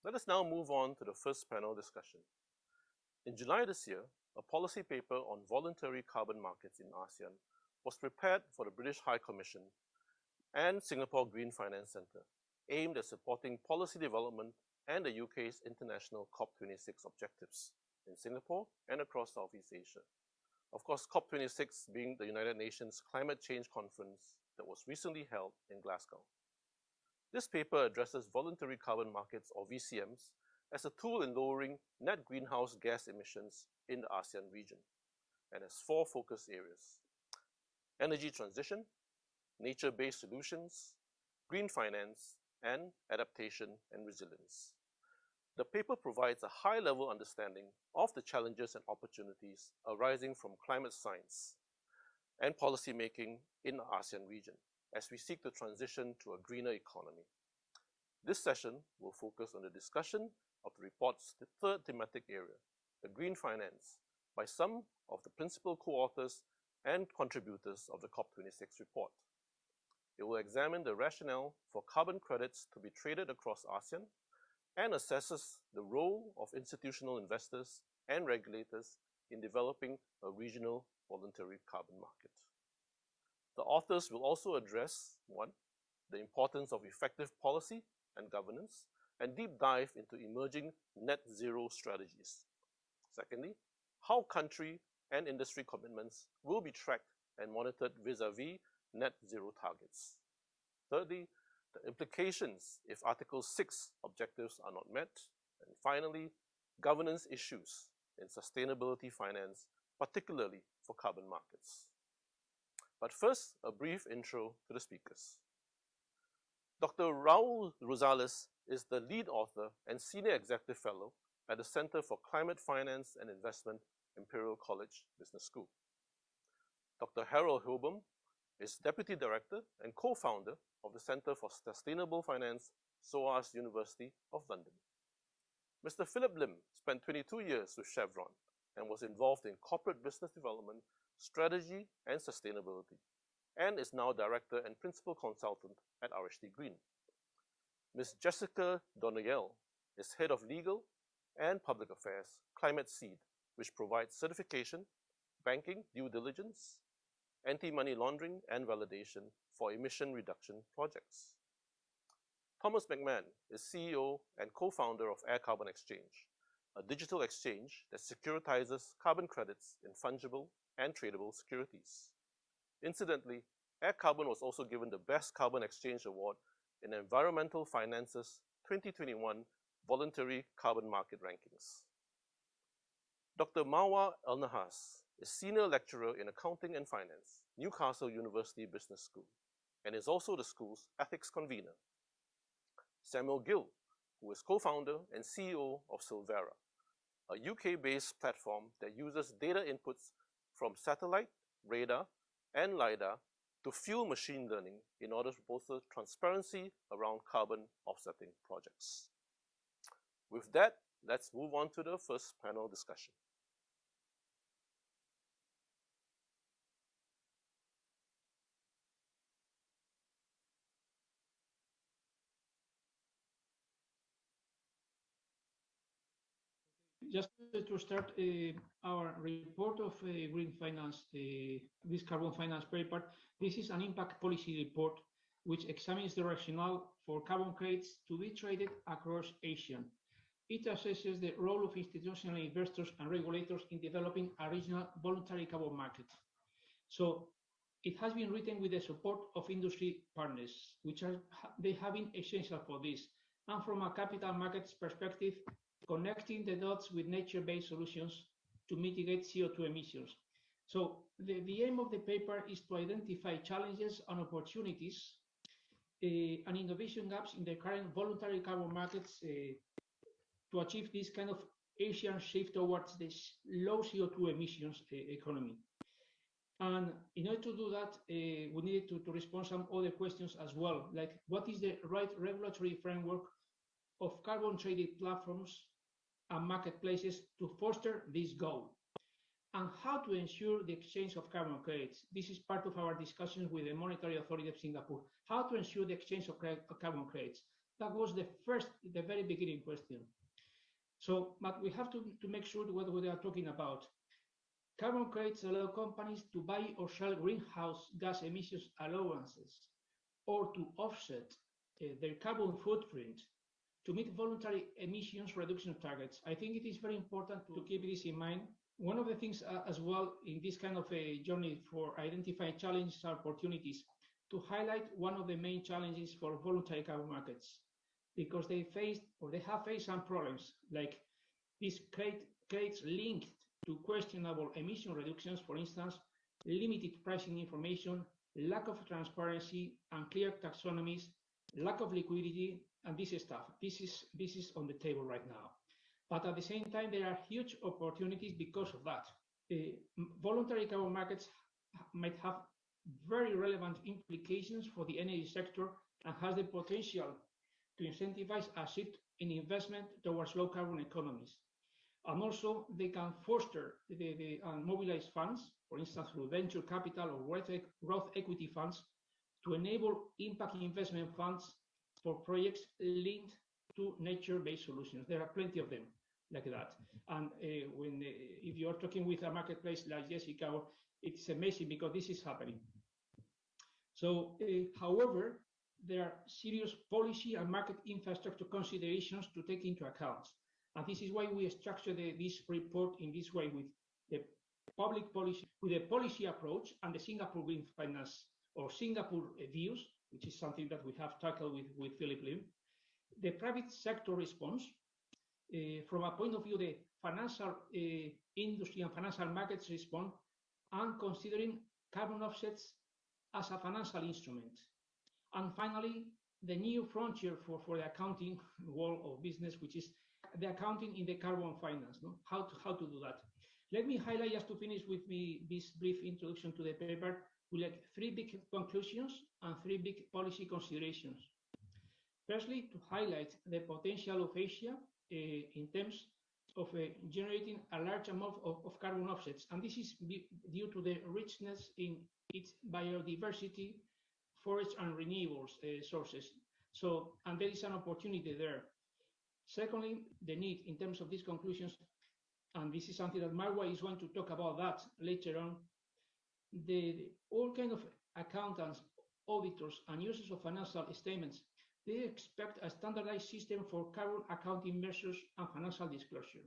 Let us now move on to the first panel discussion. In July this year, a policy paper on voluntary carbon markets in ASEAN was prepared for the British High Commission and Singapore Green Finance Centre, aimed at supporting policy development and the UK's international COP26 objectives in Singapore and across Southeast Asia. Of course, COP26 being the United Nations Climate Change Conference that was recently held in Glasgow. This paper addresses voluntary carbon markets, or VCMs, as a tool in lowering net greenhouse gas emissions in the ASEAN region, and has four focus areas: energy transition, nature-based solutions, green finance, and adaptation and resilience. The paper provides a high-level understanding of the challenges and opportunities arising from climate science and policymaking in the ASEAN region as we seek to transition to a greener economy. This session will focus on the discussion of the report's third thematic area, the green finance, by some of the principal co-authors and contributors of the COP26 report. It will examine the rationale for carbon credits to be traded across ASEAN and assesses the role of institutional investors and regulators in developing a regional voluntary carbon market. The authors will also address 1. The importance of effective policy and governance, and deep dive into emerging net zero strategies. Secondly, how country and industry commitments will be tracked and monitored vis-à-vis net zero targets. Thirdly, the implications if Article 6 objectives are not met. And finally, governance issues in sustainability finance, particularly for carbon markets. But first, a brief intro to the speakers. Dr. Raul Rosales is the lead author and senior executive fellow at the Center for Climate Finance and Investment, Imperial College Business School. Dr. Harold Hilbom is deputy director and co-founder of the Center for Sustainable Finance, SOAS University of London. Mr. Philip Lim spent 22 years with Chevron and was involved in corporate business development, strategy, and sustainability, and is now director and principal consultant at RHD Green. Ms. Jessica Donegal is head of legal and public affairs, Climate Seed, which provides certification, banking, due diligence, anti-money laundering, and validation for emission reduction projects. Thomas McMahon is CEO and co-founder of Air Carbon Exchange, a digital exchange that securitizes carbon credits in fungible and tradable securities. Incidentally, Air Carbon was also given the Best Carbon Exchange Award in Environmental Finance's 2021 Voluntary Carbon Market Rankings. Dr. Marwa El-Nahas is Senior Lecturer in Accounting and Finance, Newcastle University Business School, and is also the school's ethics convener. Samuel Gill, who is co-founder and CEO of Silvera, a UK-based platform that uses data inputs from satellite, radar, and LiDAR to fuel machine learning in order to foster transparency around carbon offsetting projects. With that, let's move on to the first panel discussion. Just to start our report of green finance, this carbon finance paper, this is an impact policy report which examines the rationale for carbon credits to be traded across ASEAN. It assesses the role of institutional investors and regulators in developing a regional voluntary carbon market. So it has been written with the support of industry partners, which they have been essential for this. And from a capital markets perspective, connecting the dots with nature-based solutions to mitigate CO2 emissions. So the aim of the paper is to identify challenges and opportunities and innovation gaps in the current voluntary carbon markets to achieve this kind of Asian shift towards this low CO2 emissions economy. And in order to do that, we needed to respond to some other questions as well, like what is the right regulatory framework of carbon traded platforms and marketplaces to foster this goal, and how to ensure the exchange of carbon credits. This is part of our discussions with the Monetary Authority of Singapore, how to ensure the exchange of carbon credits. That was the very beginning question. So, but we have to make sure what we are talking about. Carbon credits allow companies to buy or sell greenhouse gas emissions allowances or to offset their carbon footprint to meet voluntary emissions reduction targets. I think it is very important to keep this in mind. One of the things as well in this kind of a journey for identifying challenges and opportunities, to highlight one of the main challenges for voluntary carbon markets, because they have faced some problems, like these credits linked to questionable emission reductions, for instance, limited pricing information, lack of transparency, unclear taxonomies, lack of liquidity, and this stuff. This is on the table right now. But at the same time, there are huge opportunities because of that. Voluntary carbon markets might have very relevant implications for the energy sector and has the potential to incentivize a shift in investment towards low carbon economies. And also, they can foster and mobilize funds, for instance, through venture capital or growth equity funds, to enable impact investment funds for projects linked to nature-based solutions. There are plenty of them like that. And if you're talking with a marketplace like Jessica, it's amazing because this is happening. So, however, there are serious policy and market infrastructure considerations to take into account. And this is why we structured this report in this way, with the public policy, with a policy approach and the Singapore Green Finance or Singapore views, which is something that we have tackled with Philip Lim. The private sector response, from a point of view, the financial industry and financial markets respond, and considering carbon offsets as a financial instrument. And finally, the new frontier for the accounting world of business, which is the accounting in the carbon finance, no? How to do that. Let me highlight, just to finish with this brief introduction to the paper, with like 3 big conclusions and 3 big policy considerations. Firstly, to highlight the potential of Asia in terms of generating a large amount of carbon offsets, and this is due to the richness in its biodiversity, forest and renewables sources. So, and there is an opportunity there. Secondly, the need in terms of these conclusions, and this is something that Marwa is going to talk about that later on, all kind of accountants, auditors, and users of financial statements, they expect a standardized system for carbon accounting measures and financial disclosure.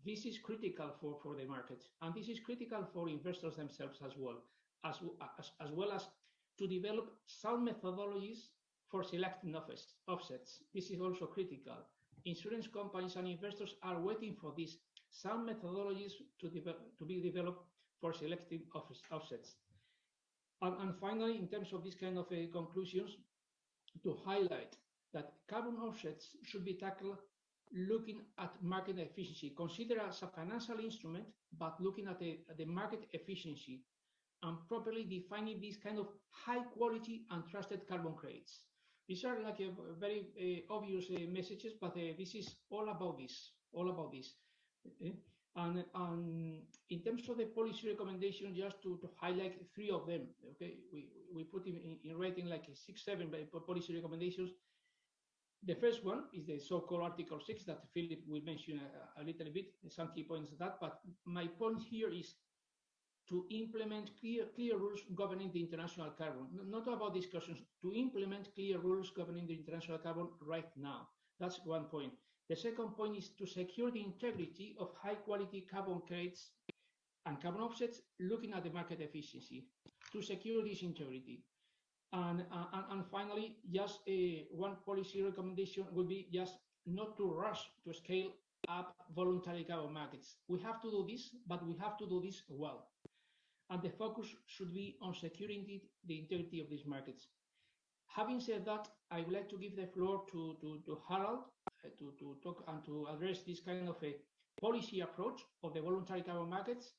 This is critical for the market, and this is critical for investors themselves as well as to develop sound methodologies for selecting offsets. This is also critical. Insurance companies and investors are waiting for these sound methodologies to be developed for selecting offsets. And finally, in terms of this kind of conclusions, to highlight that carbon offsets should be tackled looking at market efficiency, considered as a financial instrument, but looking at the market efficiency and properly defining these kind of high quality and trusted carbon credits. These are like very obvious messages, but this is all about this, And in terms of the policy recommendation, just to highlight 3 of them, okay? We put in writing like 6, 7 policy recommendations. The first one is the so-called Article 6 that Philip will mention a little bit, some key points of that, but my point here is to implement clear rules governing the international carbon, not about discussions, to implement clear rules governing the international carbon right now. That's one point. The second point is to secure the integrity of high-quality carbon credits and carbon offsets, looking at the market efficiency, to secure this integrity. And finally, just one policy recommendation would be just not to rush to scale up voluntary carbon markets. We have to do this, but we have to do this well. And the focus should be on securing the integrity of these markets. Having said that, I would like to give the floor to Harald to talk and to address this kind of a policy approach of the voluntary carbon markets,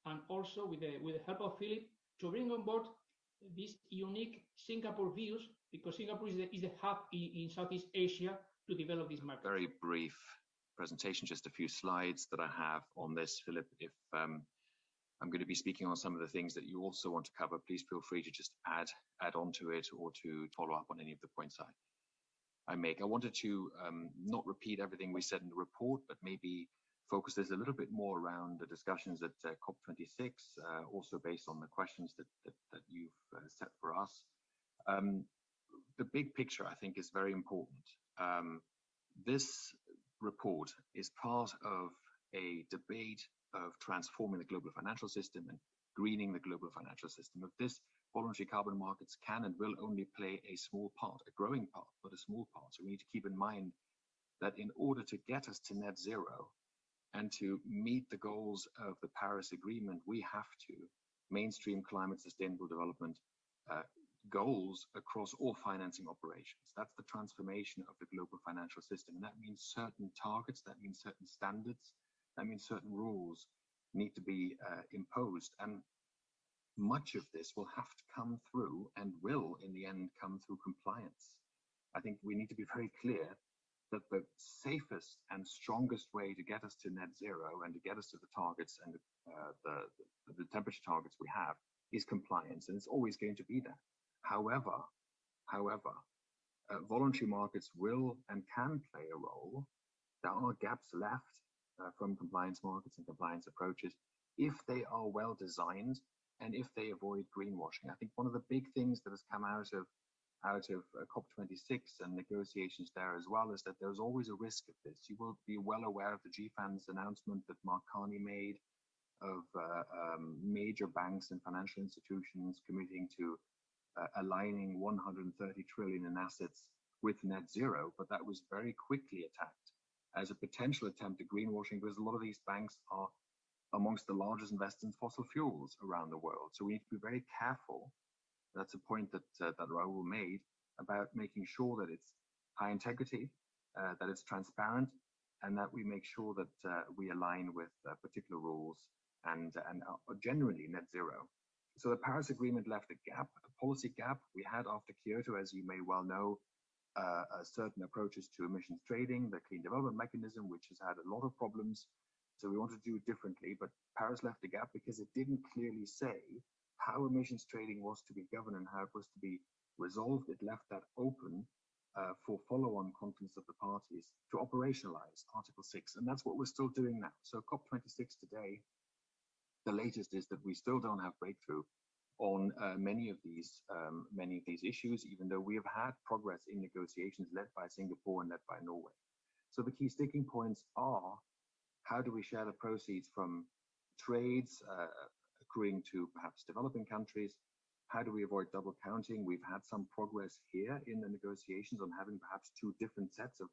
and also with the help of Philip to bring on board these unique Singapore views, because Singapore is the hub in Southeast Asia to develop this market. Very brief presentation, just a few slides that I have on this, Philip. If I'm going to be speaking on some of the things that you also want to cover, please feel free to just add on to it or to follow up on any of the points I make. I wanted to not repeat everything we said in the report, but maybe focus this a little bit more around the discussions at COP26, also based on the questions that you've set for us. The big picture, I think, is very important. This report is part of a debate of transforming the global financial system and greening the global financial system. Of this, voluntary carbon markets can and will only play a small part, a growing part, but a small part. So we need to keep in mind that in order to get us to net zero and to meet the goals of the Paris Agreement, we have to mainstream climate sustainable development goals across all financing operations. That's the transformation of the global financial system. And that means certain targets, that means certain standards, that means certain rules need to be imposed. And much of this will have to come through and will in the end come through compliance. I think we need to be very clear that the safest and strongest way to get us to net zero and to get us to the targets and the temperature targets we have is compliance, and it's always going to be there. However, voluntary markets will and can play a role. There are gaps left from compliance markets and compliance approaches if they are well designed and if they avoid greenwashing. I think one of the big things that has come out of COP26 and negotiations there as well is that there's always a risk of this. You will be well aware of the GFAN's announcement that Mark Carney made of major banks and financial institutions committing to aligning 130 trillion in assets with net zero, but that was very quickly attacked as a potential attempt at greenwashing because a lot of these banks are amongst the largest investors in fossil fuels around the world. So we need to be very careful. That's a point that Raul made about making sure that it's high integrity, that it's transparent, and that we make sure that we align with particular rules and generally net zero. So the Paris Agreement left a gap, a policy gap. We had after Kyoto, as you may well know, certain approaches to emissions trading, the clean development mechanism, which has had a lot of problems. So we wanted to do it differently, but Paris left a gap because it didn't clearly say how emissions trading was to be governed and how it was to be resolved. It left that open for follow-on conference of the parties to operationalize Article 6, and that's what we're still doing now. So COP26 today, the latest is that we still don't have breakthrough on many of these issues, even though we have had progress in negotiations led by Singapore and led by Norway. So the key sticking points are: how do we share the proceeds from trades accruing to perhaps developing countries? How do we avoid double counting? We've had some progress here in the negotiations on having perhaps two different sets of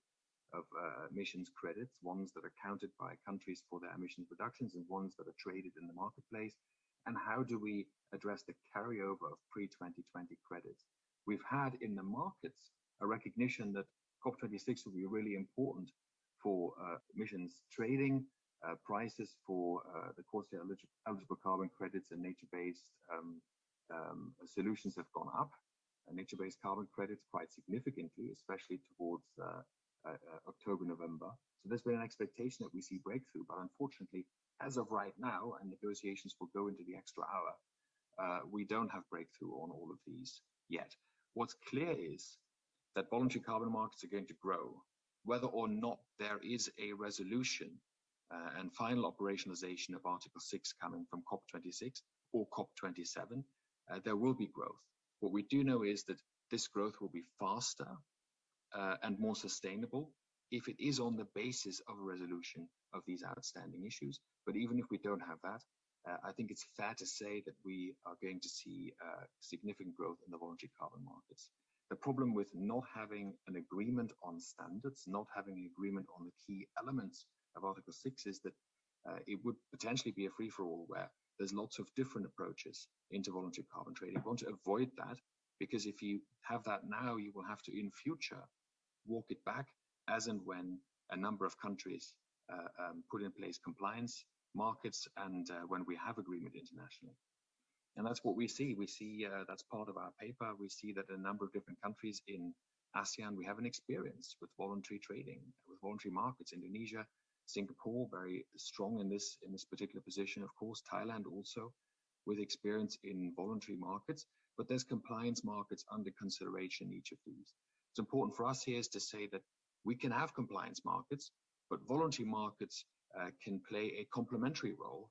emissions credits, ones that are counted by countries for their emissions reductions and ones that are traded in the marketplace. And how do we address the carryover of pre-2020 credits? We've had in the markets a recognition that COP26 will be really important for emissions trading. Prices for the CORSIA eligible carbon credits and nature-based solutions have gone up. Nature-based carbon credits quite significantly, especially towards October, November. So there's been an expectation that we see breakthrough, but unfortunately, as of right now, and negotiations will go into the extra hour, we don't have breakthrough on all of these yet. What's clear is that voluntary carbon markets are going to grow, whether or not there is a resolution and final operationalization of Article 6 coming from COP26 or COP27, there will be growth. What we do know is that this growth will be faster and more sustainable if it is on the basis of a resolution of these outstanding issues. But even if we don't have that, I think it's fair to say that we are going to see significant growth in the voluntary carbon markets. The problem with not having an agreement on standards, not having an agreement on the key elements of Article 6 is that it would potentially be a free-for-all where there's lots of different approaches into voluntary carbon trading. We want to avoid that, because if you have that now, you will have to, in future, walk it back as and when a number of countries put in place compliance markets and when we have agreement internationally. And that's what we see. We see that's part of our paper. We see that a number of different countries in ASEAN, we have an experience with voluntary trading, with voluntary markets. Indonesia, Singapore, very strong in this particular position. Of course, Thailand also with experience in voluntary markets, but there's compliance markets under consideration in each of these. It's important for us here is to say that we can have compliance markets, but voluntary markets can play a complementary role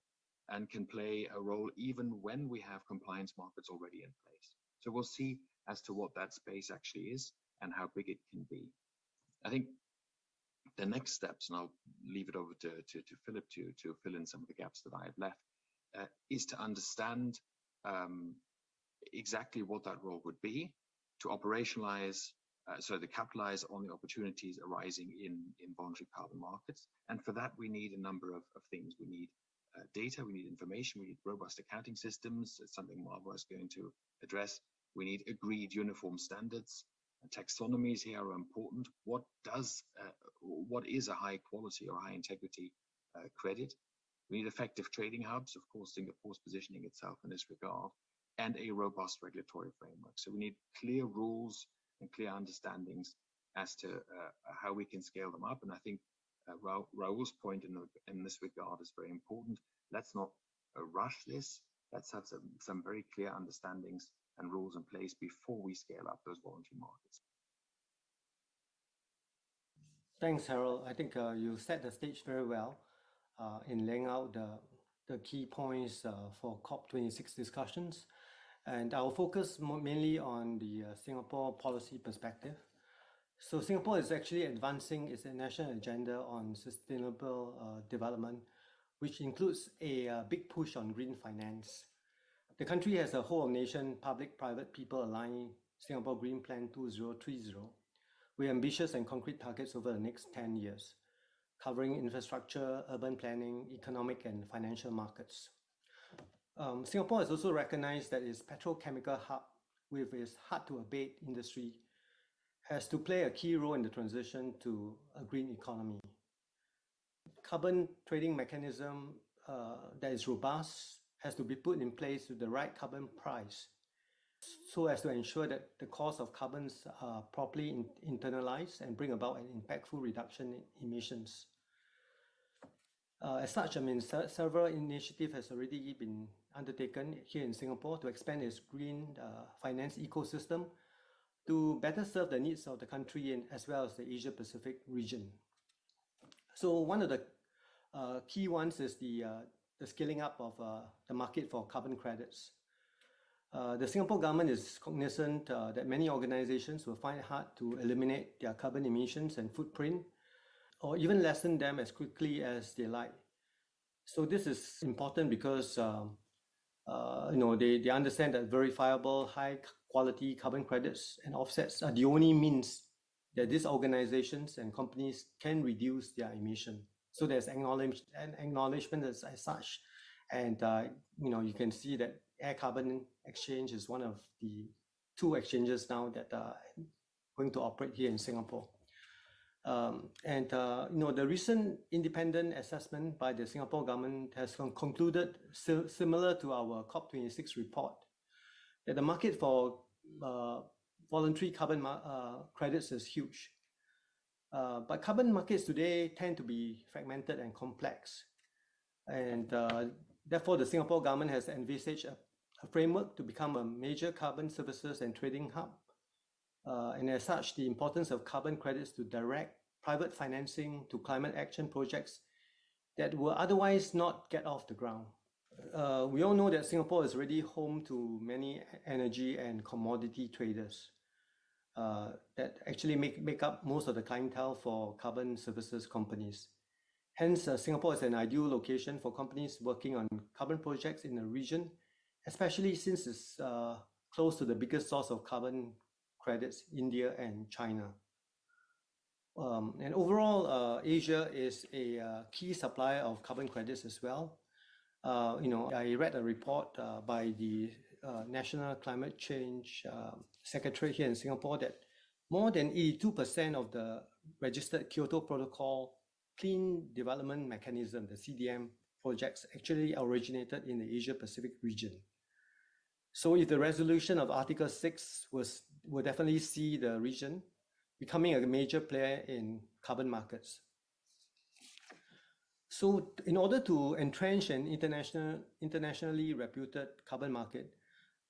and can play a role even when we have compliance markets already in place. So we'll see as to what that space actually is and how big it can be. I think the next steps, and I'll leave it over to Philip to fill in some of the gaps that I have left, is to understand exactly what that role would be, to operationalize, to capitalize on the opportunities arising in voluntary carbon markets. And for that, we need a number of things. We need data, we need information, we need robust accounting systems. It's something Marwa is going to address. We need agreed uniform standards. Taxonomies here are important. What is a high quality or high integrity credit? We need effective trading hubs. Of course, Singapore's positioning itself in this regard, and a robust regulatory framework. So we need clear rules and clear understandings as to how we can scale them up. And I think Raul's point in this regard is very important. Let's not rush this. Let's have some very clear understandings and rules in place before we scale up those voluntary markets. Thanks, Harold. I think you set the stage very well in laying out the key points for COP26 discussions. And I'll focus mainly on the Singapore policy perspective. So Singapore is actually advancing its national agenda on sustainable development, which includes a big push on green finance. The country has a whole of nation public-private people aligned Singapore Green Plan 2030 with ambitious and concrete targets over the next 10 years, covering infrastructure, urban planning, economic and financial markets. Singapore has also recognized that its petrochemical hub, with its hard-to-abate industry, has to play a key role in the transition to a green economy. Carbon trading mechanism that is robust has to be put in place with the right carbon price so as to ensure that the cost of carbons are properly internalized and bring about an impactful reduction in emissions. As such, several initiatives has already been undertaken here in Singapore to expand its green finance ecosystem to better serve the needs of the country and as well as the Asia-Pacific region. So one of the key ones is the scaling up of the market for carbon credits. The Singapore government is cognizant that many organizations will find it hard to eliminate their carbon emissions and footprint, or even lessen them as quickly as they like. So this is important because they understand that verifiable, high-quality carbon credits and offsets are the only means that these organizations and companies can reduce their emission. So there's acknowledgement as such, and you can see that Air Carbon Exchange is one of the 2 exchanges now that are going to operate here in Singapore. The recent independent assessment by the Singapore government has concluded, similar to our COP26 report, that the market for voluntary carbon credits is huge. But carbon markets today tend to be fragmented and complex. And therefore, the Singapore government has envisaged a framework to become a major carbon services and trading hub. And as such, the importance of carbon credits to direct private financing to climate action projects that will otherwise not get off the ground. We all know that Singapore is already home to many energy and commodity traders that actually make up most of the clientele for carbon services companies. Hence, Singapore is an ideal location for companies working on carbon projects in the region, especially since it's close to the biggest source of carbon credits, India and China. And overall, Asia is a key supplier of carbon credits as well. I read a report by the National Climate Change Secretary here in Singapore that more than 82% of the registered Kyoto Protocol Clean Development Mechanism, the CDM projects, actually originated in the Asia-Pacific region. So if the resolution of Article 6 will definitely see the region becoming a major player in carbon markets. So in order to entrench an internationally reputed carbon market,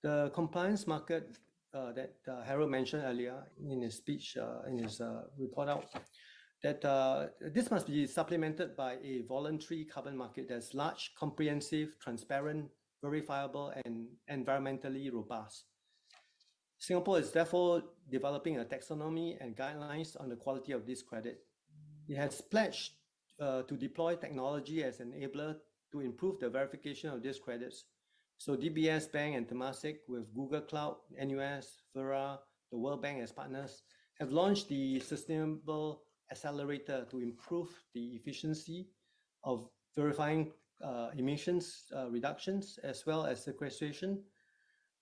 the compliance market that Harold mentioned earlier in his speech, in his report out, that this must be supplemented by a voluntary carbon market that's large, comprehensive, transparent, verifiable, and environmentally robust. Singapore is therefore developing a taxonomy and guidelines on the quality of this credit. It has pledged to deploy technology as an enabler to improve the verification of these credits. So DBS Bank and Temasek with Google Cloud, NUS, Vera, the World Bank as partners have launched the Sustainable Accelerator to improve the efficiency of verifying emissions reductions as well as sequestration.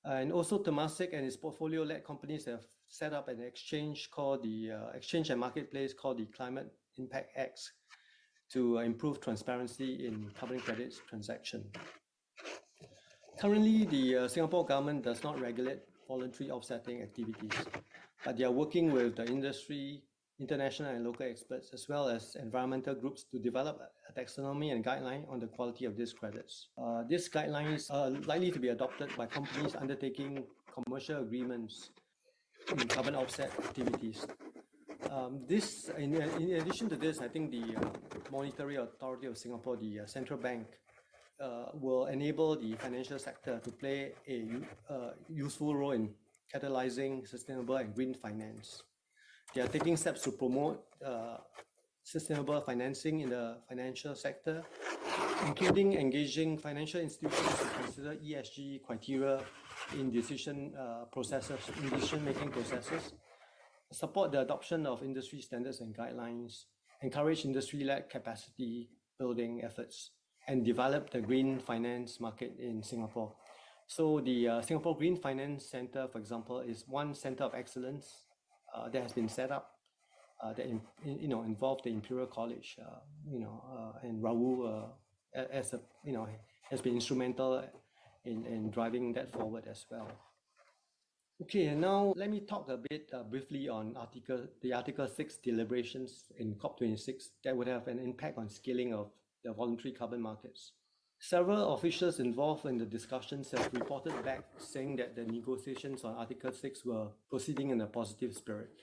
And also Temasek and its portfolio-led companies have set up an exchange called the exchange and marketplace called the Climate Impact X to improve transparency in carbon credits transaction. Currently, the Singapore government does not regulate voluntary offsetting activities, but they are working with the industry, international and local experts, as well as environmental groups to develop a taxonomy and guideline on the quality of these credits. These guidelines are likely to be adopted by companies undertaking commercial agreements in carbon offset activities. In addition to this, I think the Monetary Authority of Singapore, the central bank, will enable the financial sector to play a useful role in catalyzing sustainable and green finance. They are taking steps to promote sustainable financing in the financial sector, including engaging financial institutions to consider ESG criteria in decision-making processes, support the adoption of industry standards and guidelines, encourage industry-led capacity building efforts, and develop the green finance market in Singapore. So the Singapore Green Finance Center, for example, is one center of excellence that has been set up that involved the Imperial College, and Raul has been instrumental in driving that forward as well. Okay, and now let me talk a bit briefly on the Article 6 deliberations in COP26 that would have an impact on scaling of the voluntary carbon markets. Several officials involved in the discussions have reported back saying that the negotiations on Article 6 were proceeding in a positive spirit.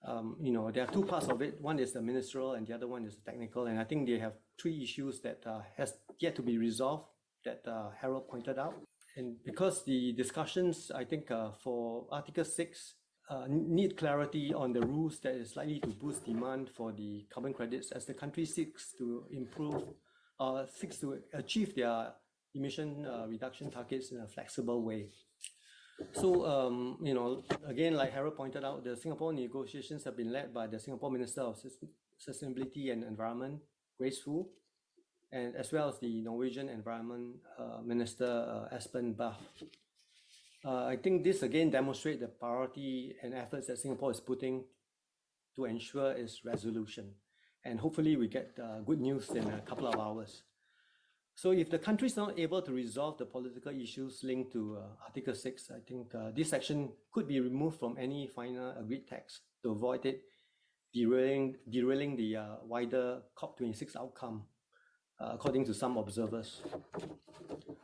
There are two parts of it. One is the ministerial and the other one is the technical. And I think they have three issues that has yet to be resolved that Harold pointed out. And because the discussions, I think, for Article 6 need clarity on the rules that is likely to boost demand for the carbon credits as the country seeks to achieve their emission reduction targets in a flexible way. So, again, like Harold pointed out, the Singapore negotiations have been led by the Singapore Minister of Sustainability and Environment, Grace Fu, and as well as the Norwegian Environment Minister, Espen Barth. I think this again demonstrates the priority and efforts that Singapore is putting to ensure its resolution. And hopefully we get good news in a couple of hours. So if the country is not able to resolve the political issues linked to Article 6, I think this section could be removed from any final agreed text to avoid it derailing the wider COP26 outcome, according to some observers.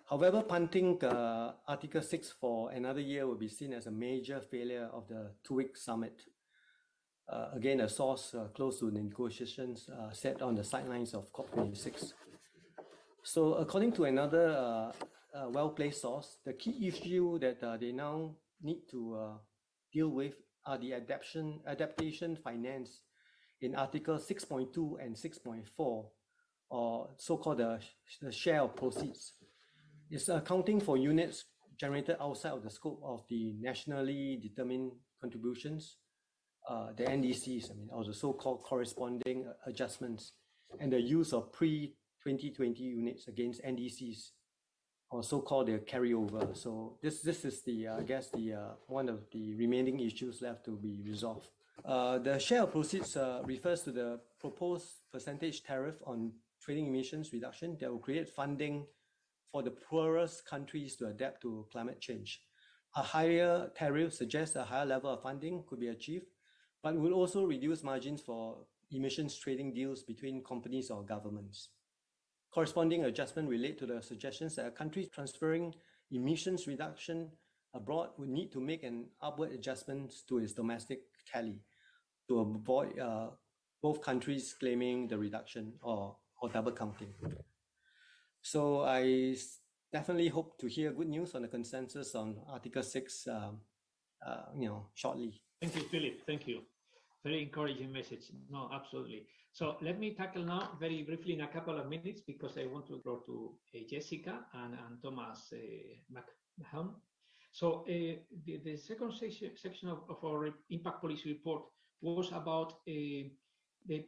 However, punting Article 6 for another year will be seen as a major failure of the two-week summit. Again, a source close to the negotiations set on the sidelines of COP26. So according to another well-placed source, the key issue that they now need to deal with are the adaptation finance in Article 6.2 and 6.4, or so-called the share of proceeds. It's accounting for units generated outside of the scope of the nationally determined contributions, the NDCs, or the so-called corresponding adjustments, and the use of pre-2020 units against NDCs, or so-called the carryover. So this is the I guess the one of the remaining issues left to be resolved. The share of proceeds refers to the proposed percentage tariff on trading emissions reduction that will create funding for the poorest countries to adapt to climate change. A higher tariff suggests a higher level of funding could be achieved, but will also reduce margins for emissions trading deals between companies or governments. Corresponding adjustment relate to the suggestions that a country transferring emissions reduction abroad would need to make an upward adjustment to its domestic tally to avoid both countries claiming the reduction or double counting. So I definitely hope to hear good news on the consensus on Article 6 shortly. Thank you, Philip. Thank you. Very encouraging message. No, absolutely. So let me tackle now very briefly in a couple of minutes, because I want to go to Jessica and Thomas McHelm. So the second section of our impact policy report was about the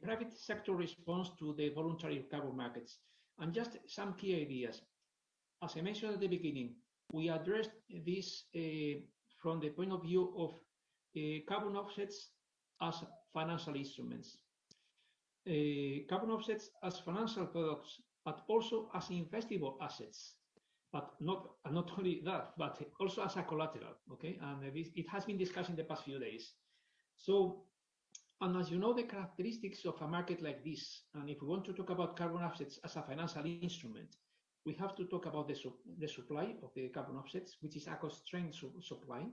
private sector response to the voluntary carbon markets, and just some key ideas. As I mentioned at the beginning, we addressed this from the point of view of carbon offsets as financial instruments, carbon offsets as financial products, but also as investable assets. But not only that, but also as a collateral. Okay, and it has been discussed in the past few days. So, and as you know, the characteristics of a market like this, and if we want to talk about carbon offsets as a financial instrument, we have to talk about the supply of the carbon offsets, which is a constrained supply.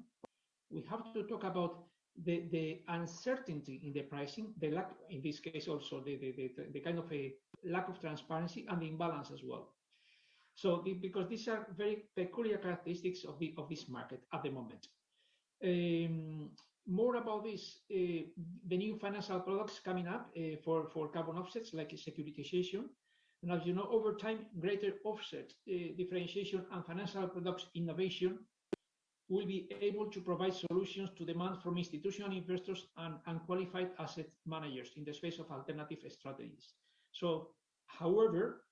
We have to talk about the uncertainty in the pricing, the lack, in this case also the kind of a lack of transparency and the imbalance as well. So because these are very peculiar characteristics of this market at the moment. More about this, the new financial products coming up for carbon offsets, like securitization. And as you know, over time, greater offset, differentiation, and financial products innovation will be able to provide solutions to demand from institutional investors and qualified asset managers in the space of alternative strategies. So, however,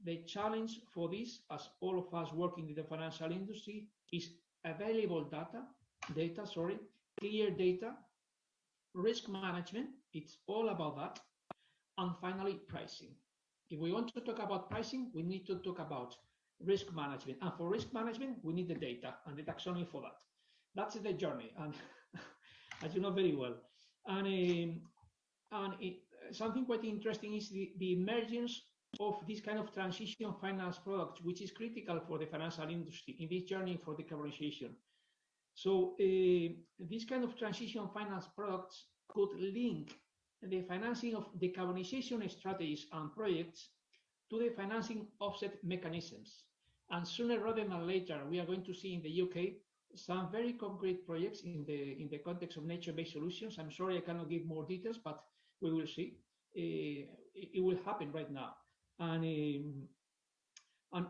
the challenge for this, as all of us working in the financial industry, is available data, clear data, risk management, it's all about that, and finally, pricing. If we want to talk about pricing, we need to talk about risk management. And for risk management, we need the data and the taxonomy for that. That's the journey, and as you know very well. And something quite interesting is the emergence of this kind of transition finance product, which is critical for the financial industry in this journey for decarbonization. So this kind of transition finance products could link the financing of decarbonization strategies and projects to the financing offset mechanisms. And sooner rather than later, we are going to see in the UK some very concrete projects in the context of nature-based solutions. I'm sorry I cannot give more details, but we will see. It will happen right now. And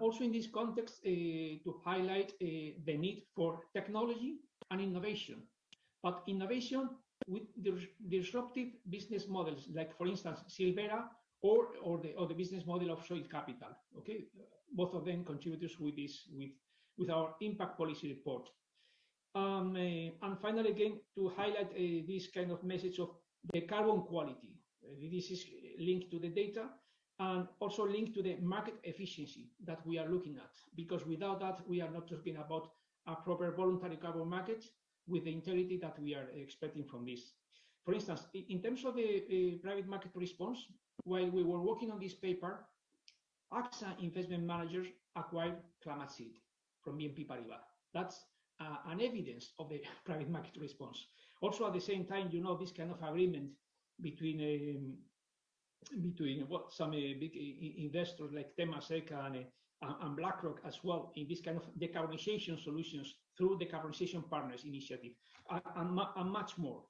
also in this context, to highlight the need for technology and innovation, but innovation with disruptive business models, like for instance, Silvera or the business model of soil capital. Okay, both of them contributors with our impact policy report. And finally, again, to highlight this kind of message of the carbon quality. This is linked to the data and also linked to the market efficiency that we are looking at, because without that, we are not talking about a proper voluntary carbon market with the integrity that we are expecting from this. For instance, in terms of the private market response, while we were working on this paper, AXA investment managers acquired Climate Seed from BNP Paribas. That's an evidence of the private market response. Also, at the same time, you know, this kind of agreement between some big investors like Temasek and BlackRock as well in this kind of decarbonization solutions through the Decarbonization Partners Initiative and much more.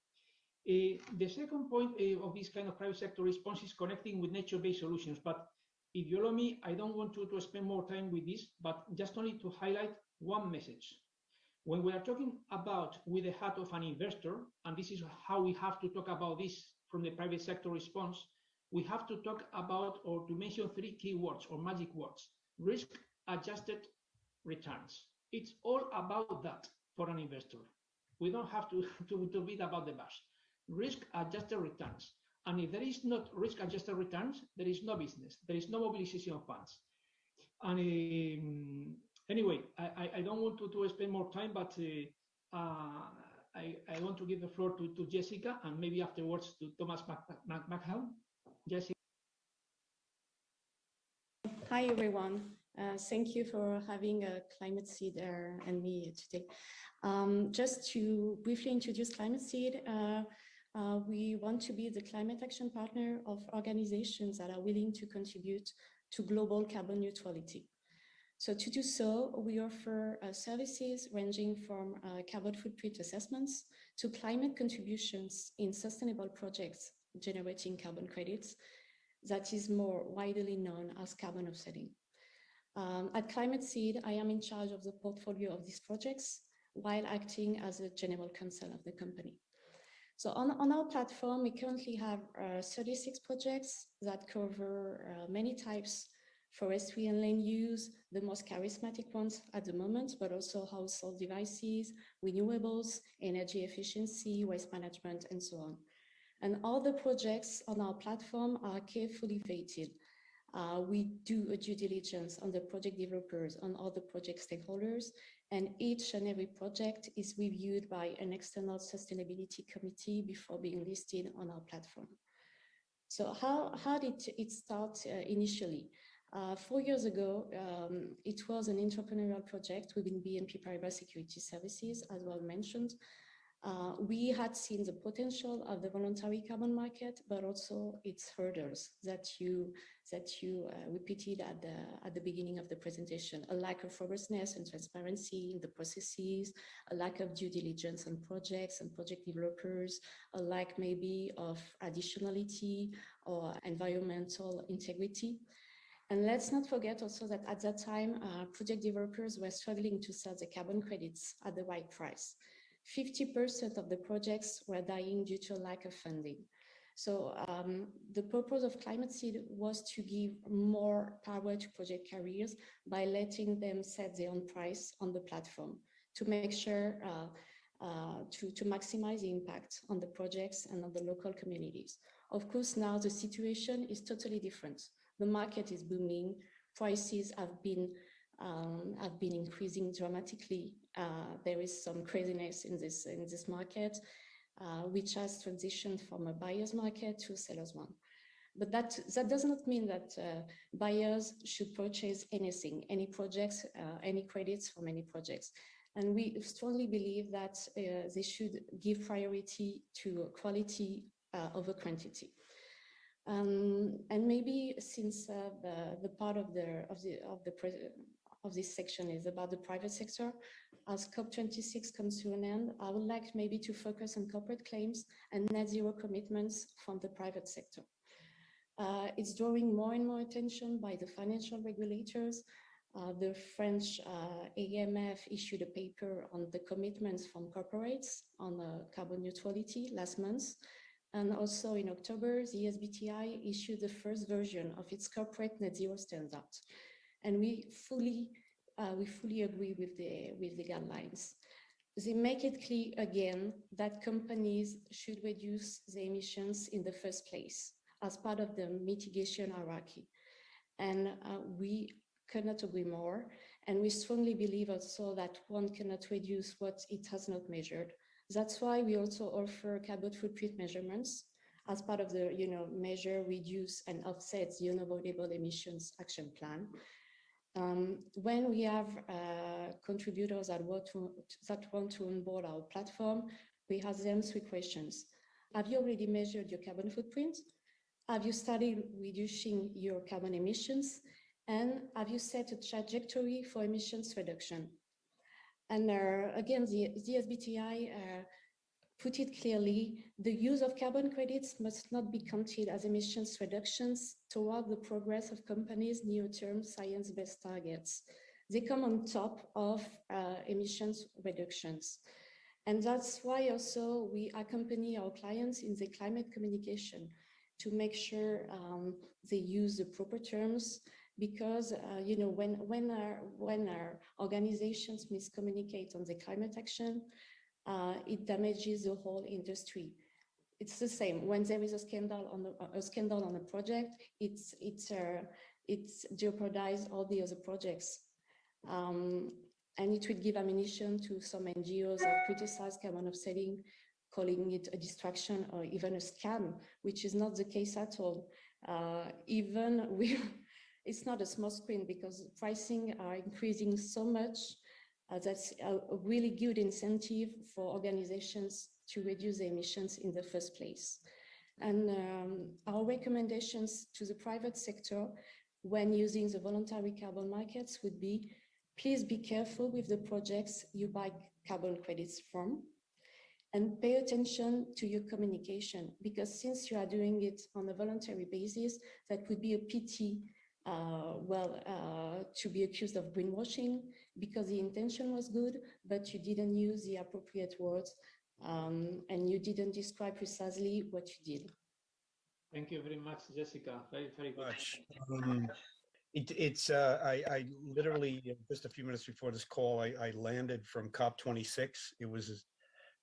The second point of this kind of private sector response is connecting with nature-based solutions. But if you allow me, I don't want to spend more time with this, but just only to highlight one message. When we are talking about with the hat of an investor, and this is how we have to talk about this from the private sector response, we have to talk about or to mention three key words or magic words: risk-adjusted returns. It's all about that for an investor. We don't have to read about the bus. Risk-adjusted returns. And if there is not risk-adjusted returns, there is no business. There is no mobilization of funds. And anyway, I don't want to spend more time, but I want to give the floor to Jessica and maybe afterwards to Thomas McHelm. Jessica. Hi, everyone. Thank you for having Climate Seed and me today. Just to briefly introduce Climate Seed, we want to be the climate action partner of organizations that are willing to contribute to global carbon neutrality. So to do so, we offer services ranging from carbon footprint assessments to climate contributions in sustainable projects generating carbon credits that is more widely known as carbon offsetting. At Climate Seed, I am in charge of the portfolio of these projects while acting as a general counsel of the company. So on our platform, we currently have 36 projects that cover many types: forestry and land use, the most charismatic ones at the moment, but also household devices, renewables, energy efficiency, waste management, and so on. And all the projects on our platform are carefully vetted. We do a due diligence on the project developers, on all the project stakeholders, and each and every project is reviewed by an external sustainability committee before being listed on our platform. So how did it start initially? 4 years ago, it was an entrepreneurial project within BNP Paribas Security Services, as well mentioned. We had seen the potential of the voluntary carbon market, but also its hurdles that you repeated at the beginning of the presentation: a lack of robustness and transparency in the processes, a lack of due diligence on projects and project developers, a lack maybe of additionality or environmental integrity. And let's not forget also that at that time, project developers were struggling to sell the carbon credits at the right price. 50% of the projects were dying due to a lack of funding. So the purpose of Climate Seed was to give more power to project carriers by letting them set their own price on the platform to make sure to maximize the impact on the projects and on the local communities. Of course, now the situation is totally different. The market is booming. Prices have been increasing dramatically. There is some craziness in this market, which has transitioned from a buyer's market to a seller's one. But that does not mean that buyers should purchase anything, any projects, any credits from any projects. And we strongly believe that they should give priority to quality over quantity. And maybe since the part of this section is about the private sector, as COP26 comes to an end, I would like maybe to focus on corporate claims and net zero commitments from the private sector. It's drawing more and more attention by the financial regulators. The French AMF issued a paper on the commitments from corporates on carbon neutrality last month. And also in October, the SBTi issued the first version of its corporate net zero standard. And we fully agree with the guidelines. They make it clear again that companies should reduce the emissions in the first place as part of the mitigation hierarchy. And we cannot agree more. And we strongly believe also that one cannot reduce what it has not measured. That's why we also offer carbon footprint measurements as part of the measure, reduce, and offset the unavoidable emissions action plan. When we have contributors that want to onboard our platform, we ask them 3 questions. Have you already measured your carbon footprint? Have you started reducing your carbon emissions? And have you set a trajectory for emissions reduction? And again, the SBTi put it clearly: the use of carbon credits must not be counted as emissions reductions toward the progress of companies' near-term science-based targets. They come on top of emissions reductions. And that's why also we accompany our clients in the climate communication to make sure they use the proper terms, because when our organizations miscommunicate on the climate action, it damages the whole industry. It's the same when there is a scandal on a project. It's jeopardized all the other projects, and it would give ammunition to some NGOs that criticize carbon offsetting, calling it a distraction or even a scam, which is not the case at all. Even it's not a small screen because pricing are increasing so much. That's a really good incentive for organizations to reduce the emissions in the first place. And our recommendations to the private sector when using the voluntary carbon markets would be, please be careful with the projects you buy carbon credits from, and pay attention to your communication, because since you are doing it on a voluntary basis, that would be a pity to be accused of greenwashing because the intention was good, but you didn't use the appropriate words and you didn't describe precisely what you did. Thank you very much, Jessica. Very, very good. I literally just a few minutes before this call, I landed from COP26. It was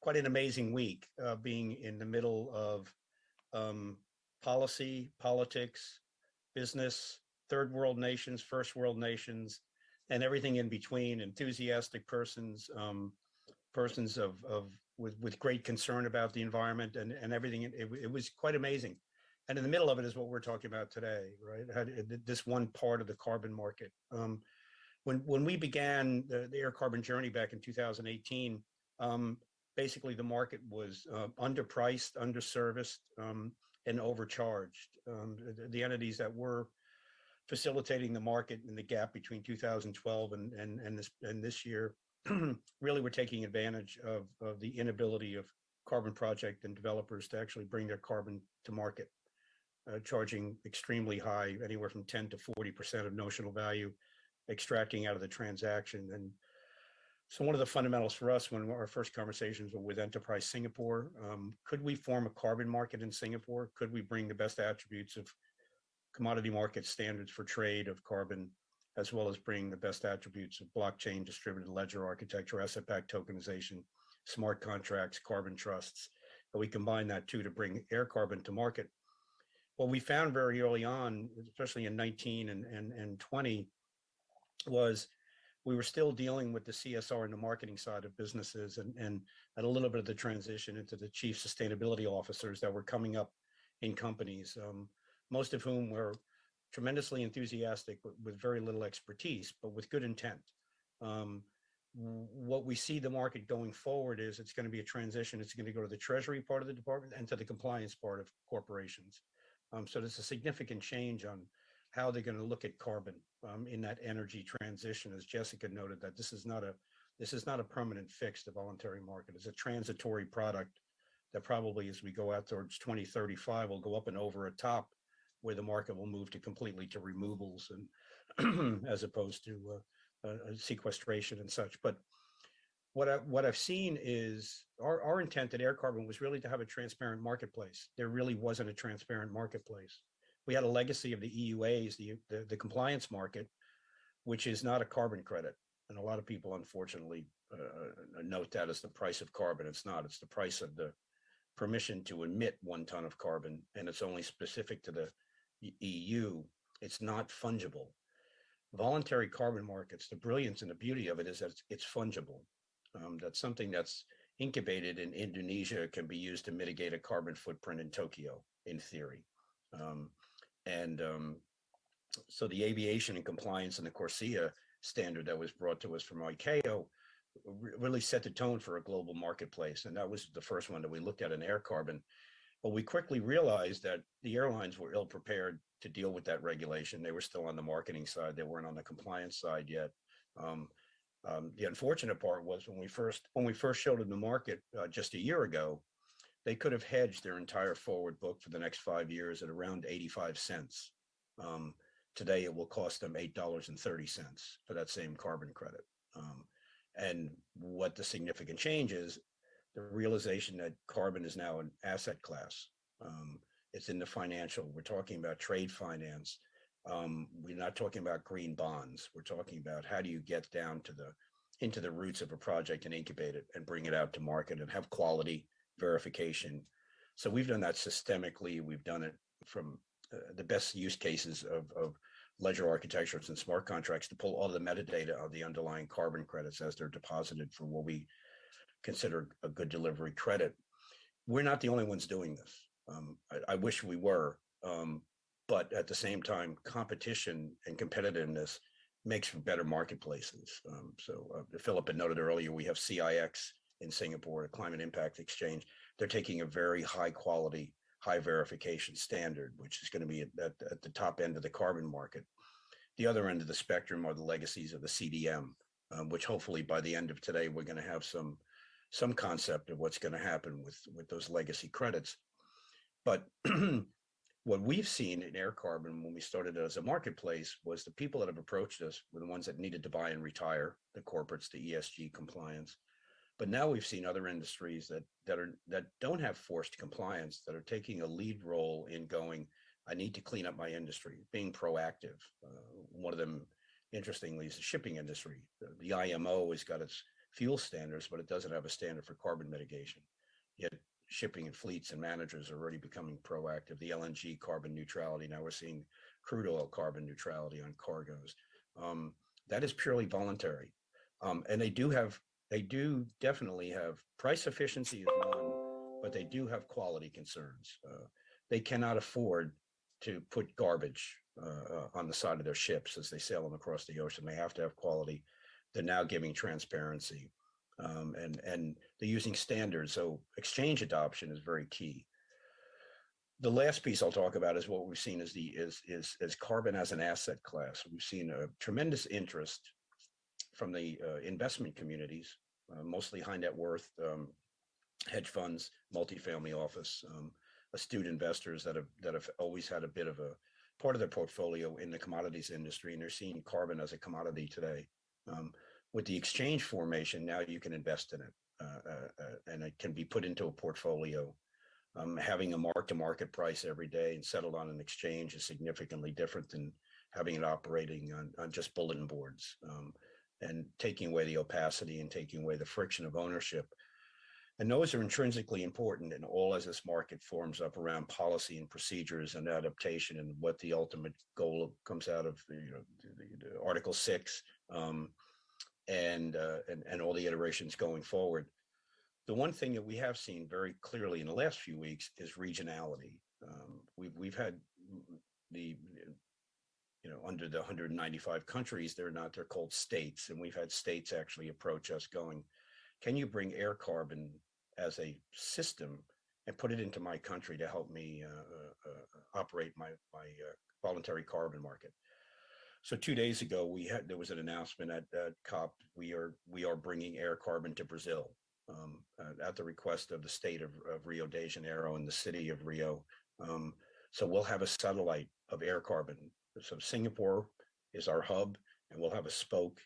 quite an amazing week, being in the middle of policy, politics, business, third world nations, first world nations, and everything in between. Enthusiastic persons, persons with great concern about the environment and everything. It was quite amazing. And in the middle of it is what we're talking about today, right? This one part of the carbon market. When we began the air carbon journey back in 2018, basically the market was underpriced, underserviced, and overcharged. The entities that were facilitating the market in the gap between 2012 and this year really were taking advantage of the inability of carbon project and developers to actually bring their carbon to market, charging extremely high, anywhere from 10 to 40% of notional value, extracting out of the transaction. And so one of the fundamentals for us when our first conversations were with Enterprise Singapore, could we form a carbon market in Singapore? Could we bring the best attributes of commodity market standards for trade of carbon, as well as bring the best attributes of blockchain, distributed ledger architecture, asset-backed tokenization, smart contracts, carbon trusts, and we combine that too to bring air carbon to market. What we found very early on, especially in 19 and 20, was we were still dealing with the CSR and the marketing side of businesses and a little bit of the transition into the chief sustainability officers that were coming up in companies, most of whom were tremendously enthusiastic with very little expertise, but with good intent. What we see the market going forward is it's going to be a transition. It's going to go to the treasury part of the department and to the compliance part of corporations. So there's a significant change on how they're going to look at carbon in that energy transition. As Jessica noted, that this is not a permanent fix. The voluntary market is a transitory product that probably, as we go out towards 2035, will go up and over a top, where the market will move to completely to removals and as opposed to sequestration and such. But what I've seen is our intent at Air Carbon was really to have a transparent marketplace. There really wasn't a transparent marketplace. We had a legacy of the EUAs, the compliance market, which is not a carbon credit. And a lot of people, unfortunately, note that as the price of carbon. It's not. It's the price of the permission to emit 1 ton of carbon, and it's only specific to the EU. It's not fungible. Voluntary carbon markets, the brilliance and the beauty of it is that it's fungible. That's something that's incubated in Indonesia, can be used to mitigate a carbon footprint in Tokyo, in theory. So the aviation and compliance and the CORSIA standard that was brought to us from ICAO really set the tone for a global marketplace. And that was the first one that we looked at in air carbon. But we quickly realized that the airlines were ill prepared to deal with that regulation. They were still on the marketing side. They weren't on the compliance side yet. The unfortunate part was when we first showed in the market just a year ago, they could have hedged their entire forward book for the next 5 years at around 85 cents. Today, it will cost them $8.30 for that same carbon credit. And what the significant change is, the realization that carbon is now an asset class. It's in the financial. We're talking about trade finance. We're not talking about green bonds. We're talking about how do you get down to into the roots of a project and incubate it and bring it out to market and have quality verification. So we've done that systemically. We've done it from the best use cases of ledger architectures and smart contracts to pull all the metadata of the underlying carbon credits as they're deposited for what we consider a good delivery credit. We're not the only ones doing this. I wish we were, but at the same time, competition and competitiveness makes for better marketplaces. Philip had noted earlier, we have CIX in Singapore, a climate impact exchange. They're taking a very high quality, high verification standard, which is going to be at the top end of the carbon market. The other end of the spectrum are the legacies of the CDM, which hopefully by the end of today, we're going to have some concept of what's going to happen with those legacy credits. But what we've seen in air carbon when we started as a marketplace was the people that have approached us were the ones that needed to buy and retire, the corporates, the ESG compliance. But now we've seen other industries that don't have forced compliance, that are taking a lead role in going, I need to clean up my industry, being proactive. One of them, interestingly, is the shipping industry. The IMO has got its fuel standards, but it doesn't have a standard for carbon mitigation. Yet shipping and fleets and managers are already becoming proactive. The LNG carbon neutrality, now we're seeing crude oil carbon neutrality on cargoes. That is purely voluntary. And they do definitely have price efficiency is one, but they do have quality concerns. They cannot afford to put garbage on the side of their ships as they sail them across the ocean. They have to have quality. They're now giving transparency. And they're using standards. So exchange adoption is very key. The last piece I'll talk about is what we've seen is carbon as an asset class. We've seen a tremendous interest from the investment communities, mostly high net worth hedge funds, multifamily office, astute investors that have always had a bit of a part of their portfolio in the commodities industry, and they're seeing carbon as a commodity today. With the exchange formation, now you can invest in it, and it can be put into a portfolio. Having a mark-to-market price every day and settled on an exchange is significantly different than having it operating on just bulletin boards, and taking away the opacity and taking away the friction of ownership. And those are intrinsically important, and all as this market forms up around policy and procedures and adaptation, and what the ultimate goal comes out of the Article 6. And all the iterations going forward. The one thing that we have seen very clearly in the last few weeks is regionality. We've had under the 195 countries, they're called states, and we've had states actually approach us going, can you bring air carbon as a system and put it into my country to help me operate my voluntary carbon market? So 2 days ago, there was an announcement at COP. We are bringing air carbon to Brazil at the request of the state of Rio de Janeiro and the city of Rio. So we'll have a satellite of air carbon. So Singapore is our hub, and we'll have a spoke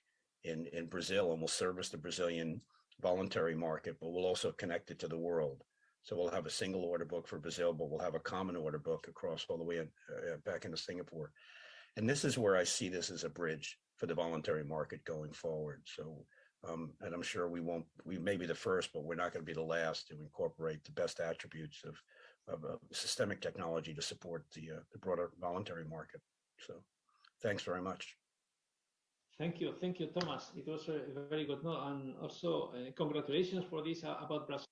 in Brazil, and we'll service the Brazilian voluntary market, but we'll also connect it to the world. So we'll have a single order book for Brazil, but we'll have a common order book across all the way back into Singapore. And this is where I see this as a bridge for the voluntary market going forward. So, and I'm sure we may be the first, but we're not going to be the last to incorporate the best attributes of systemic technology to support the broader voluntary market. So thanks very much. Thank you, Thomas. It was a very good note, and also congratulations for this about Brazil.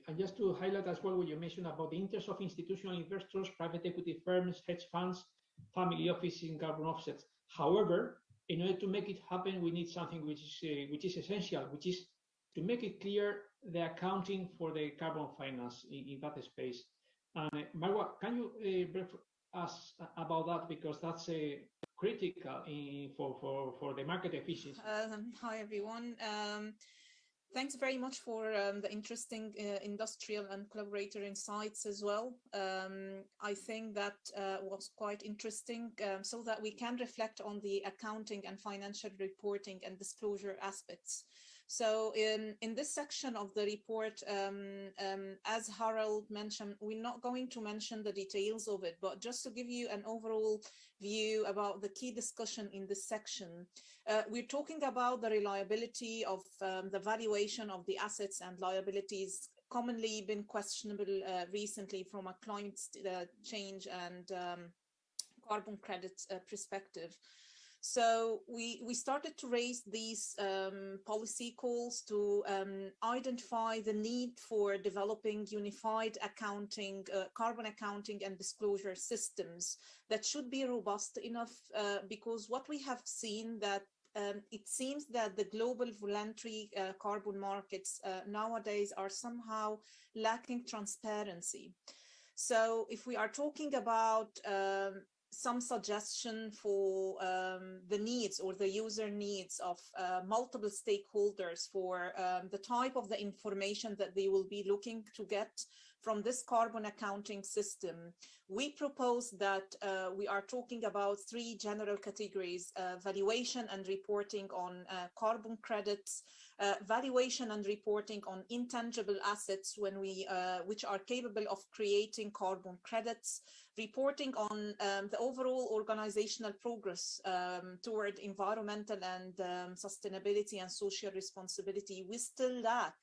And just to highlight as well what you mentioned about the interest of institutional investors, private equity firms, hedge funds, family offices in carbon offsets. However, in order to make it happen, we need something which is essential, which is to make it clear the accounting for the carbon finance in that space. And Marwa, can you brief us about that, because that's critical for the market efficiency? Hi everyone. Thanks very much for the interesting industrial and collaborator insights as well. I think that was quite interesting, so that we can reflect on the accounting and financial reporting and disclosure aspects. So in this section of the report, as Harold mentioned, we're not going to mention the details of it, but just to give you an overall view about the key discussion in this section. We're talking about the reliability of the valuation of the assets and liabilities, commonly been questionable recently from a climate change and carbon credits perspective. So we started to raise these policy calls to identify the need for developing unified accounting, carbon accounting and disclosure systems that should be robust enough, because what we have seen that it seems that the global voluntary carbon markets nowadays are somehow lacking transparency. So if we are talking about some suggestion for the needs or the user needs of multiple stakeholders for the type of the information that they will be looking to get from this carbon accounting system, we propose that we are talking about three general categories: valuation and reporting on carbon credits, valuation and reporting on intangible assets when which are capable of creating carbon credits, reporting on the overall organizational progress toward environmental and sustainability and social responsibility. We still lack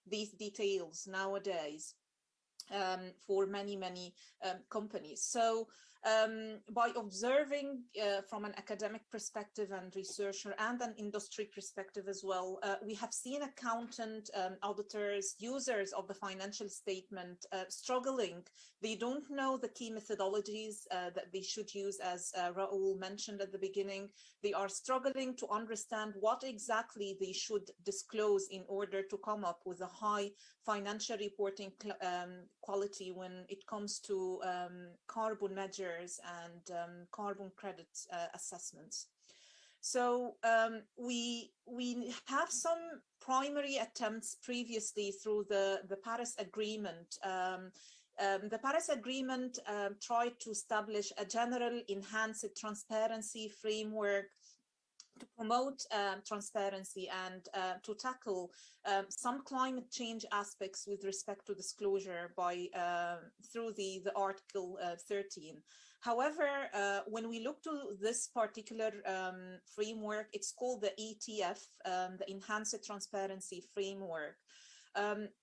these details nowadays for many companies. So by observing from an academic perspective and researcher and an industry perspective as well, we have seen accountant, auditors, users of the financial statement struggling. They don't know the key methodologies that they should use, as Raoul mentioned at the beginning. They are struggling to understand what exactly they should disclose in order to come up with a high financial reporting quality when it comes to carbon measures and carbon credits assessments. So we have some primary attempts previously through the Paris Agreement. The Paris Agreement tried to establish a general enhanced transparency framework to promote transparency and to tackle some climate change aspects with respect to disclosure by through the Article 13. However, when we look to this particular framework, it's called the ETF, the Enhanced Transparency Framework.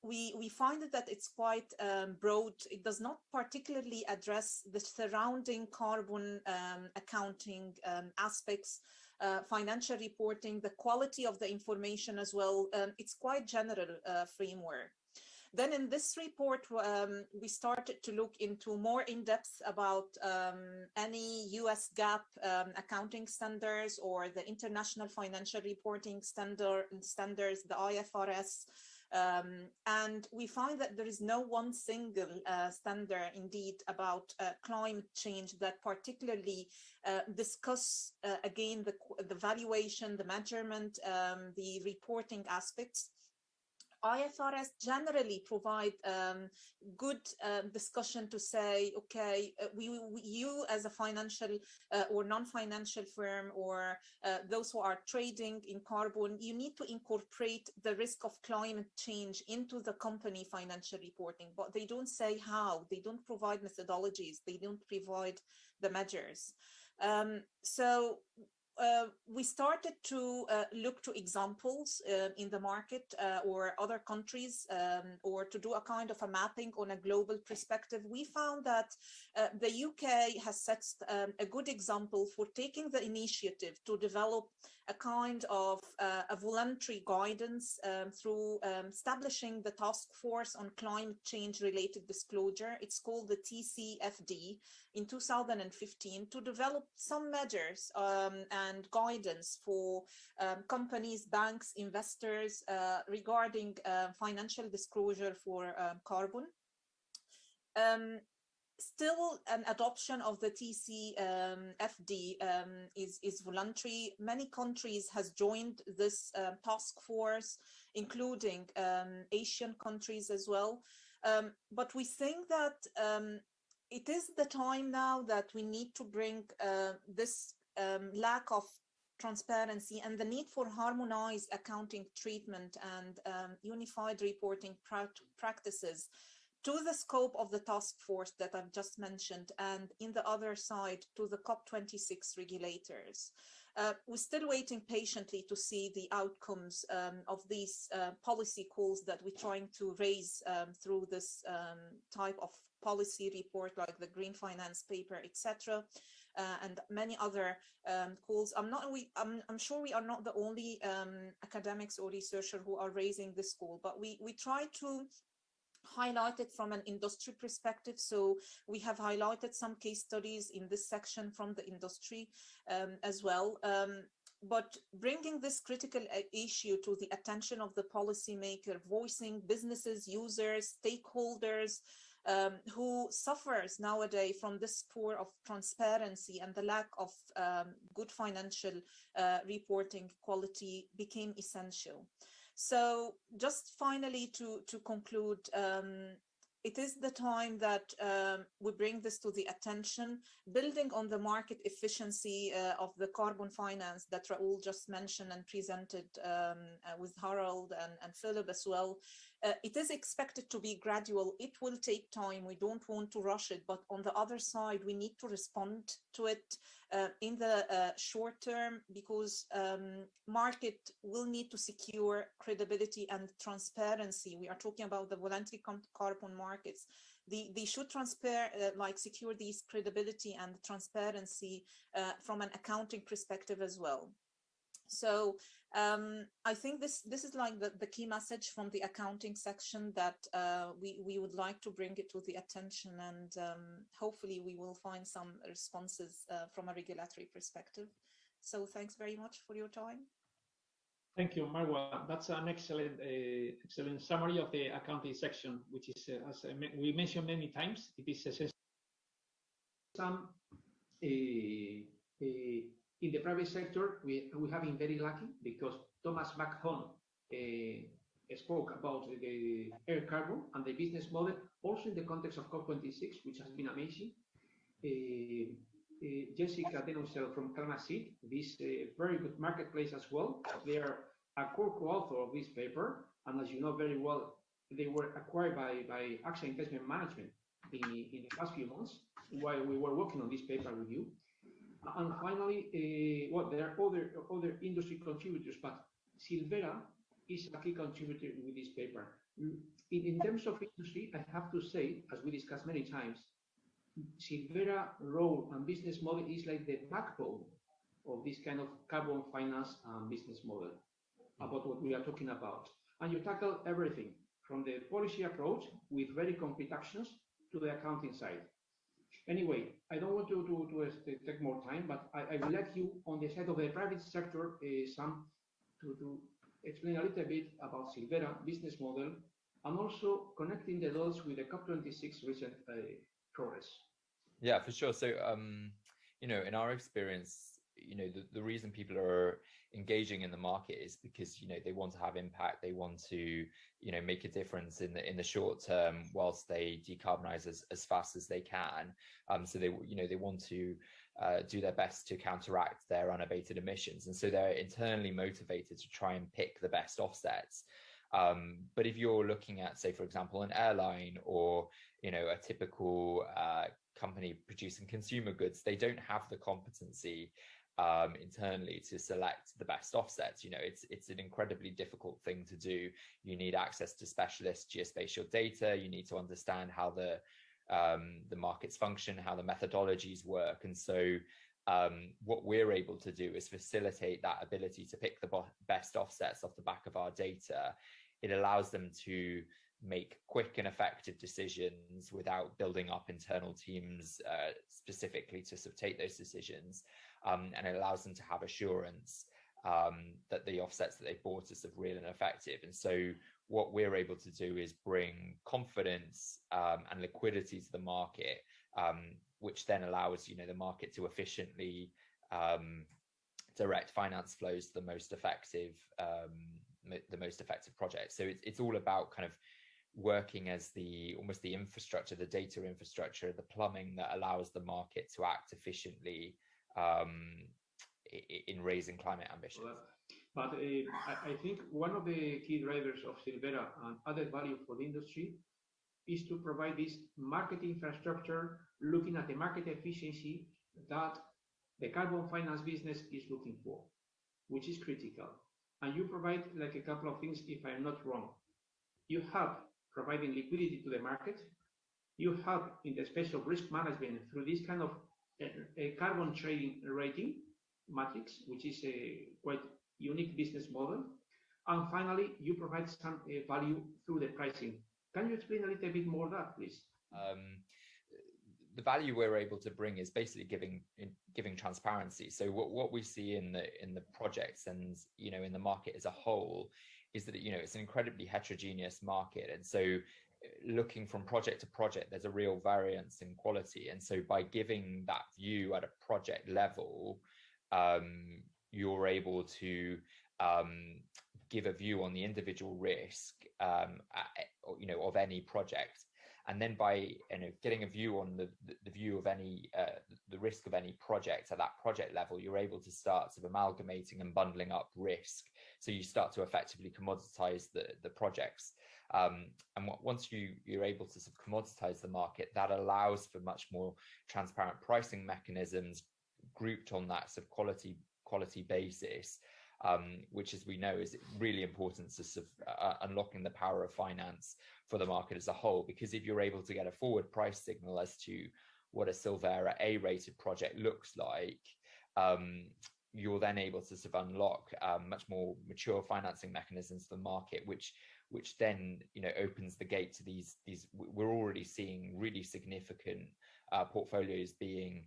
We find that it's quite broad. It does not particularly address the surrounding carbon accounting aspects, financial reporting, the quality of the information as well. It's quite general framework. Then in this report, we started to look into more in depth about any US GAAP accounting standards or the International Financial Reporting standards, the IFRS. And we find that there is no one single standard indeed about climate change that particularly discuss again the valuation, the measurement, the reporting aspects. IFRS generally provide good discussion to say, okay, you as a financial or non-financial firm or those who are trading in carbon, you need to incorporate the risk of climate change into the company financial reporting, but they don't say how, they don't provide methodologies, they don't provide the measures. We started to look to examples in the market or other countries or to do a kind of a mapping on a global perspective. We found that the UK has set a good example for taking the initiative to develop a kind of a voluntary guidance through establishing the Task Force on Climate Change Related Disclosure. It's called the TCFD in 2015 to develop some measures and guidance for companies, banks, investors regarding financial disclosure for carbon. Still, an adoption of the TCFD is voluntary. Many countries has joined this task force, including Asian countries as well. But we think that it is the time now that we need to bring this lack of transparency and the need for harmonized accounting treatment and unified reporting practices to the scope of the task force that I've just mentioned, and in the other side to the COP26 regulators. We're still waiting patiently to see the outcomes of these policy calls that we're trying to raise through this type of policy report like the Green Finance paper, etc., and many other calls. I'm sure we are not the only academics or researchers who are raising this call, but we try to highlight it from an industry perspective. So we have highlighted some case studies in this section from the industry as well. But bringing this critical issue to the attention of the policymaker, voicing businesses, users, stakeholders, who suffers nowadays from this poor of transparency and the lack of good financial reporting quality became essential. So just finally to conclude, it is the time that we bring this to the attention, building on the market efficiency of the carbon finance that Raoul just mentioned and presented with Harold and Philip as well. It is expected to be gradual. It will take time. We don't want to rush it, but on the other side, we need to respond to it in the short term, because market will need to secure credibility and transparency. We are talking about the voluntary carbon markets. They should secure these credibility and transparency from an accounting perspective as well. So I think this is like the key message from the accounting section that we would like to bring it to the attention, and hopefully we will find some responses from a regulatory perspective. So thanks very much for your time. Thank you, Marwa. That's an excellent summary of the accounting section, which is, as we mentioned many times, it is essential. In the private sector, we have been very lucky because Thomas McHone spoke about the air carbon and the business model, also in the context of COP26, which has been amazing. Jessica Denouncel from Calmasit, this very good marketplace as well. They are a co-author of this paper, and as you know very well, they were acquired by AXA Investment Management in the past few months while we were working on this paper with you. And finally, there are other industry contributors, but Silvera is a key contributor with this paper. In terms of industry, I have to say, as we discussed many times, Silvera role and business model is like the backbone of this kind of carbon finance business model, about what we are talking about. And you tackle everything from the policy approach with very concrete actions to the accounting side. Anyway, I don't want to take more time, but I would like you on the side of the private sector, Sam, to explain a little bit about Silvera business model, and also connecting the dots with the COP26 recent progress. Yeah, for sure. So, in our experience, the reason people are engaging in the market is because, they want to have impact. They want to, make a difference in the short term whilst they decarbonize as fast as they can. So they want to do their best to counteract their unabated emissions. And so they're internally motivated to try and pick the best offsets. But if you're looking at, say, for example, an airline or, a typical company producing consumer goods, they don't have the competency internally to select the best offsets. It's an incredibly difficult thing to do. You need access to specialist geospatial data. You need to understand how the markets function, how the methodologies work. And so what we're able to do is facilitate that ability to pick the best offsets off the back of our data. It allows them to make quick and effective decisions without building up internal teams specifically to take those decisions. And it allows them to have assurance that the offsets that they've bought are real and effective. And so what we're able to do is bring confidence and liquidity to the market, which then allows the market to efficiently direct finance flows to the most effective projects. So it's all about kind of working as almost the infrastructure, the data infrastructure, the plumbing that allows the market to act efficiently in raising climate ambitions. But I think one of the key drivers of Silvera and added value for the industry is to provide this market infrastructure, looking at the market efficiency that the carbon finance business is looking for, which is critical. And you provide like a couple of things, if I'm not wrong. You help providing liquidity to the market. you help in the space of risk management through this kind of a carbon trading rating matrix, which is a quite unique business model. And finally, you provide some value through the pricing. Can you explain a little bit more that, please? The value we're able to bring is basically giving transparency. So what we see in the projects and in the market as a whole is that it's an incredibly heterogeneous market, and so looking from project to project, there's a real variance in quality. And so by giving that view at a project level, you're able to give a view on the individual risk, of any project. And then by getting a view on the view of any the risk of any project at that project level, you're able to start sort of amalgamating and bundling up risk. So you start to effectively commoditize the projects. And once you're able to sort of commoditize the market, that allows for much more transparent pricing mechanisms grouped on that sort of quality basis, which, as we know, is really important to sort of unlocking the power of finance for the market as a whole. Because if you're able to get a forward price signal as to what a Silvera A-rated project looks like, you're then able to sort of unlock much more mature financing mechanisms for the market, which then opens the gate to these. We're already seeing really significant portfolios being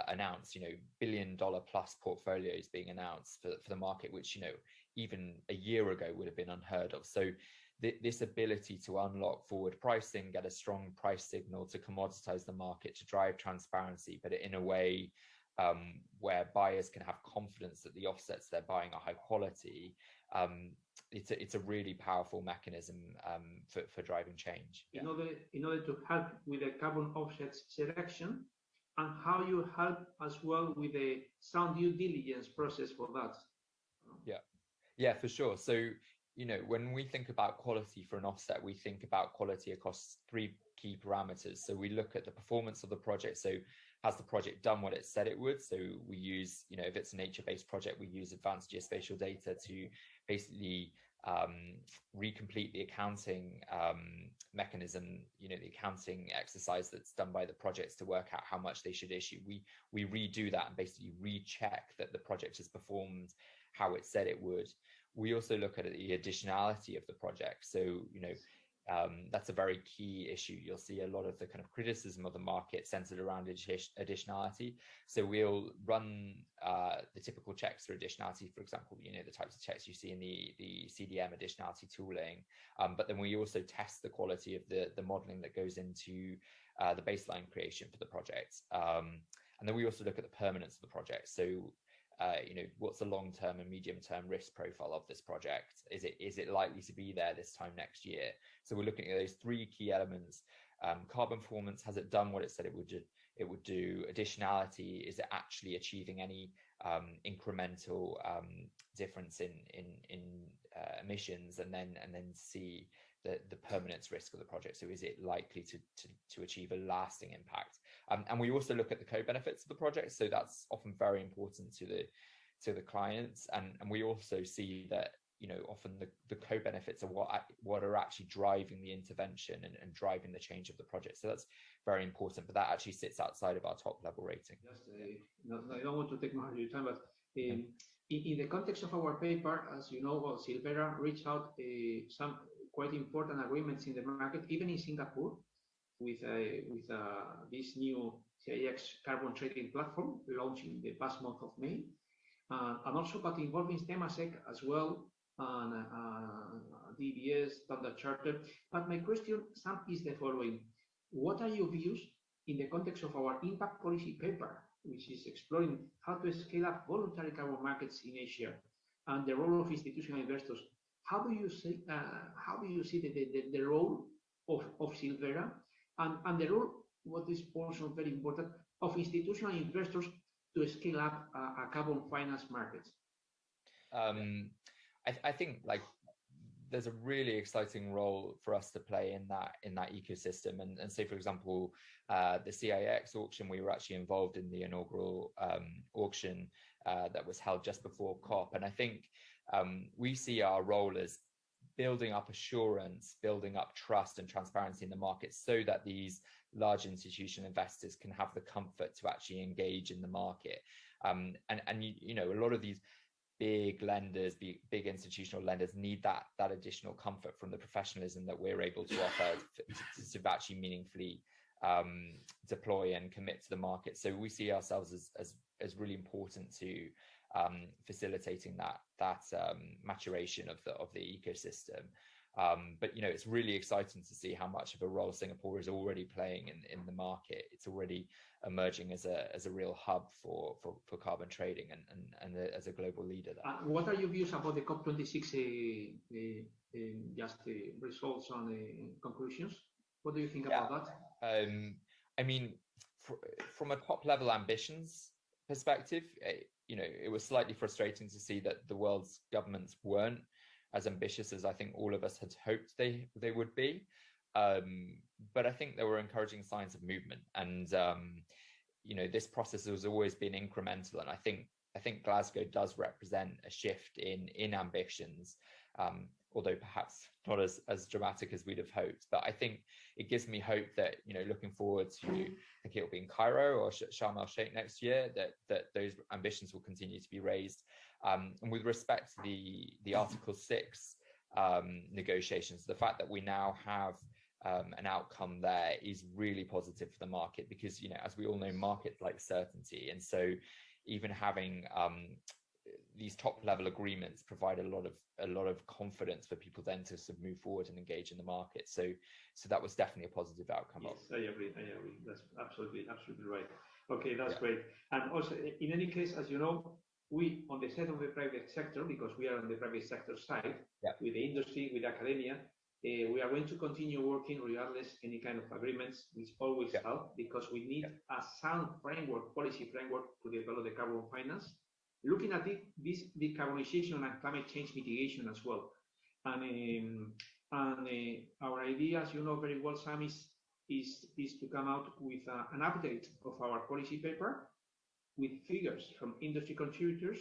announced, $1 billion plus portfolios being announced for the market, which even a year ago would have been unheard of. So this ability to unlock forward pricing, get a strong price signal to commoditize the market, to drive transparency, but in a way where buyers can have confidence that the offsets they're buying are high quality, it's a really powerful mechanism for driving change. In order to help with the carbon offsets selection, and how you help as well with the sound due diligence process for that. Yeah, for sure. So when we think about quality for an offset, we think about quality across three key parameters. So we look at the performance of the project. So has the project done what it said it would? So we use, if it's a nature-based project, we use advanced geospatial data to basically recomplete the accounting mechanism, the accounting exercise that's done by the projects to work out how much they should issue. We redo that and basically recheck that the project has performed how it said it would. We also look at the additionality of the project. So, that's a very key issue. You'll see a lot of the kind of criticism of the market centered around additionality. So we'll run the typical checks for additionality, for example, the types of checks you see in the CDM additionality tooling. But then we also test the quality of the modeling that goes into the baseline creation for the project. And then we also look at the permanence of the project. So what's the long-term and medium-term risk profile of this project? Is it likely to be there this time next year? So we're looking at those three key elements. Carbon performance, has it done what it said it would do? Additionality, is it actually achieving any incremental difference in emissions? And then see the permanence risk of the project. So is it likely to achieve a lasting impact? And we also look at the co-benefits of the project. So that's often very important to the clients. And we also see that often the co-benefits are what are actually driving the intervention and driving the change of the project. So that's very important, but that actually sits outside of our top level rating. Just, I don't want to take more of your time, but in the context of our paper, as you know, Silvera reached out some quite important agreements in the market, even in Singapore, with this new CIX carbon trading platform launched in the past month of May, and also but involving thematic as well, and DBS, Standard Charter. But my question, Sam, is the following. What are your views in the context of our impact policy paper, which is exploring how to scale up voluntary carbon markets in Asia and the role of institutional investors? How do you see the role of Silvera and the role, what is also very important, of institutional investors to scale up a carbon finance markets? I think there's a really exciting role for us to play in that ecosystem. And say, for example, the CIX auction, we were actually involved in the inaugural auction that was held just before COP. And I think we see our role as building up assurance, building up trust and transparency in the market so that these large institutional investors can have the comfort to actually engage in the market. And you know, a lot of these big lenders, big institutional lenders need that additional comfort from the professionalism that we're able to offer to actually meaningfully deploy and commit to the market. So we see ourselves as really important to facilitating that maturation of the ecosystem. But you know, it's really exciting to see how much of a role Singapore is already playing in the market. It's already emerging as a real hub for carbon trading and as a global leader there. What are your views about the COP26 results and conclusions? What do you think about that? I mean, from a top level ambitions perspective, you know, it was slightly frustrating to see that the world's governments weren't as ambitious as I think all of us had hoped they would be. But I think there were encouraging signs of movement, and you know, this process has always been incremental, and I think Glasgow does represent a shift in ambitions, although perhaps not as dramatic as we'd have hoped. But I think it gives me hope that, you know, looking forward to, I think it'll be in Cairo or Sharm el Sheikh next year, that those ambitions will continue to be raised. And with respect to the Article 6 negotiations, the fact that we now have an outcome there is really positive for the market, because, you know, as we all know, markets like certainty, and so even having these top level agreements provide a lot of confidence for people then to sort of move forward and engage in the market. So that was definitely a positive outcome. Yes, I agree. That's absolutely right. Okay, that's great. And also, in any case, as you know, we on the side of the private sector, because we are on the private sector side, with the industry, with academia, we are going to continue working regardless any kind of agreements, which always help, because we need a sound framework, policy framework, to develop the carbon finance, looking at this decarbonization and climate change mitigation as well. And our idea, as you know very well, Sam, is to come out with an update of our policy paper with figures from industry contributors,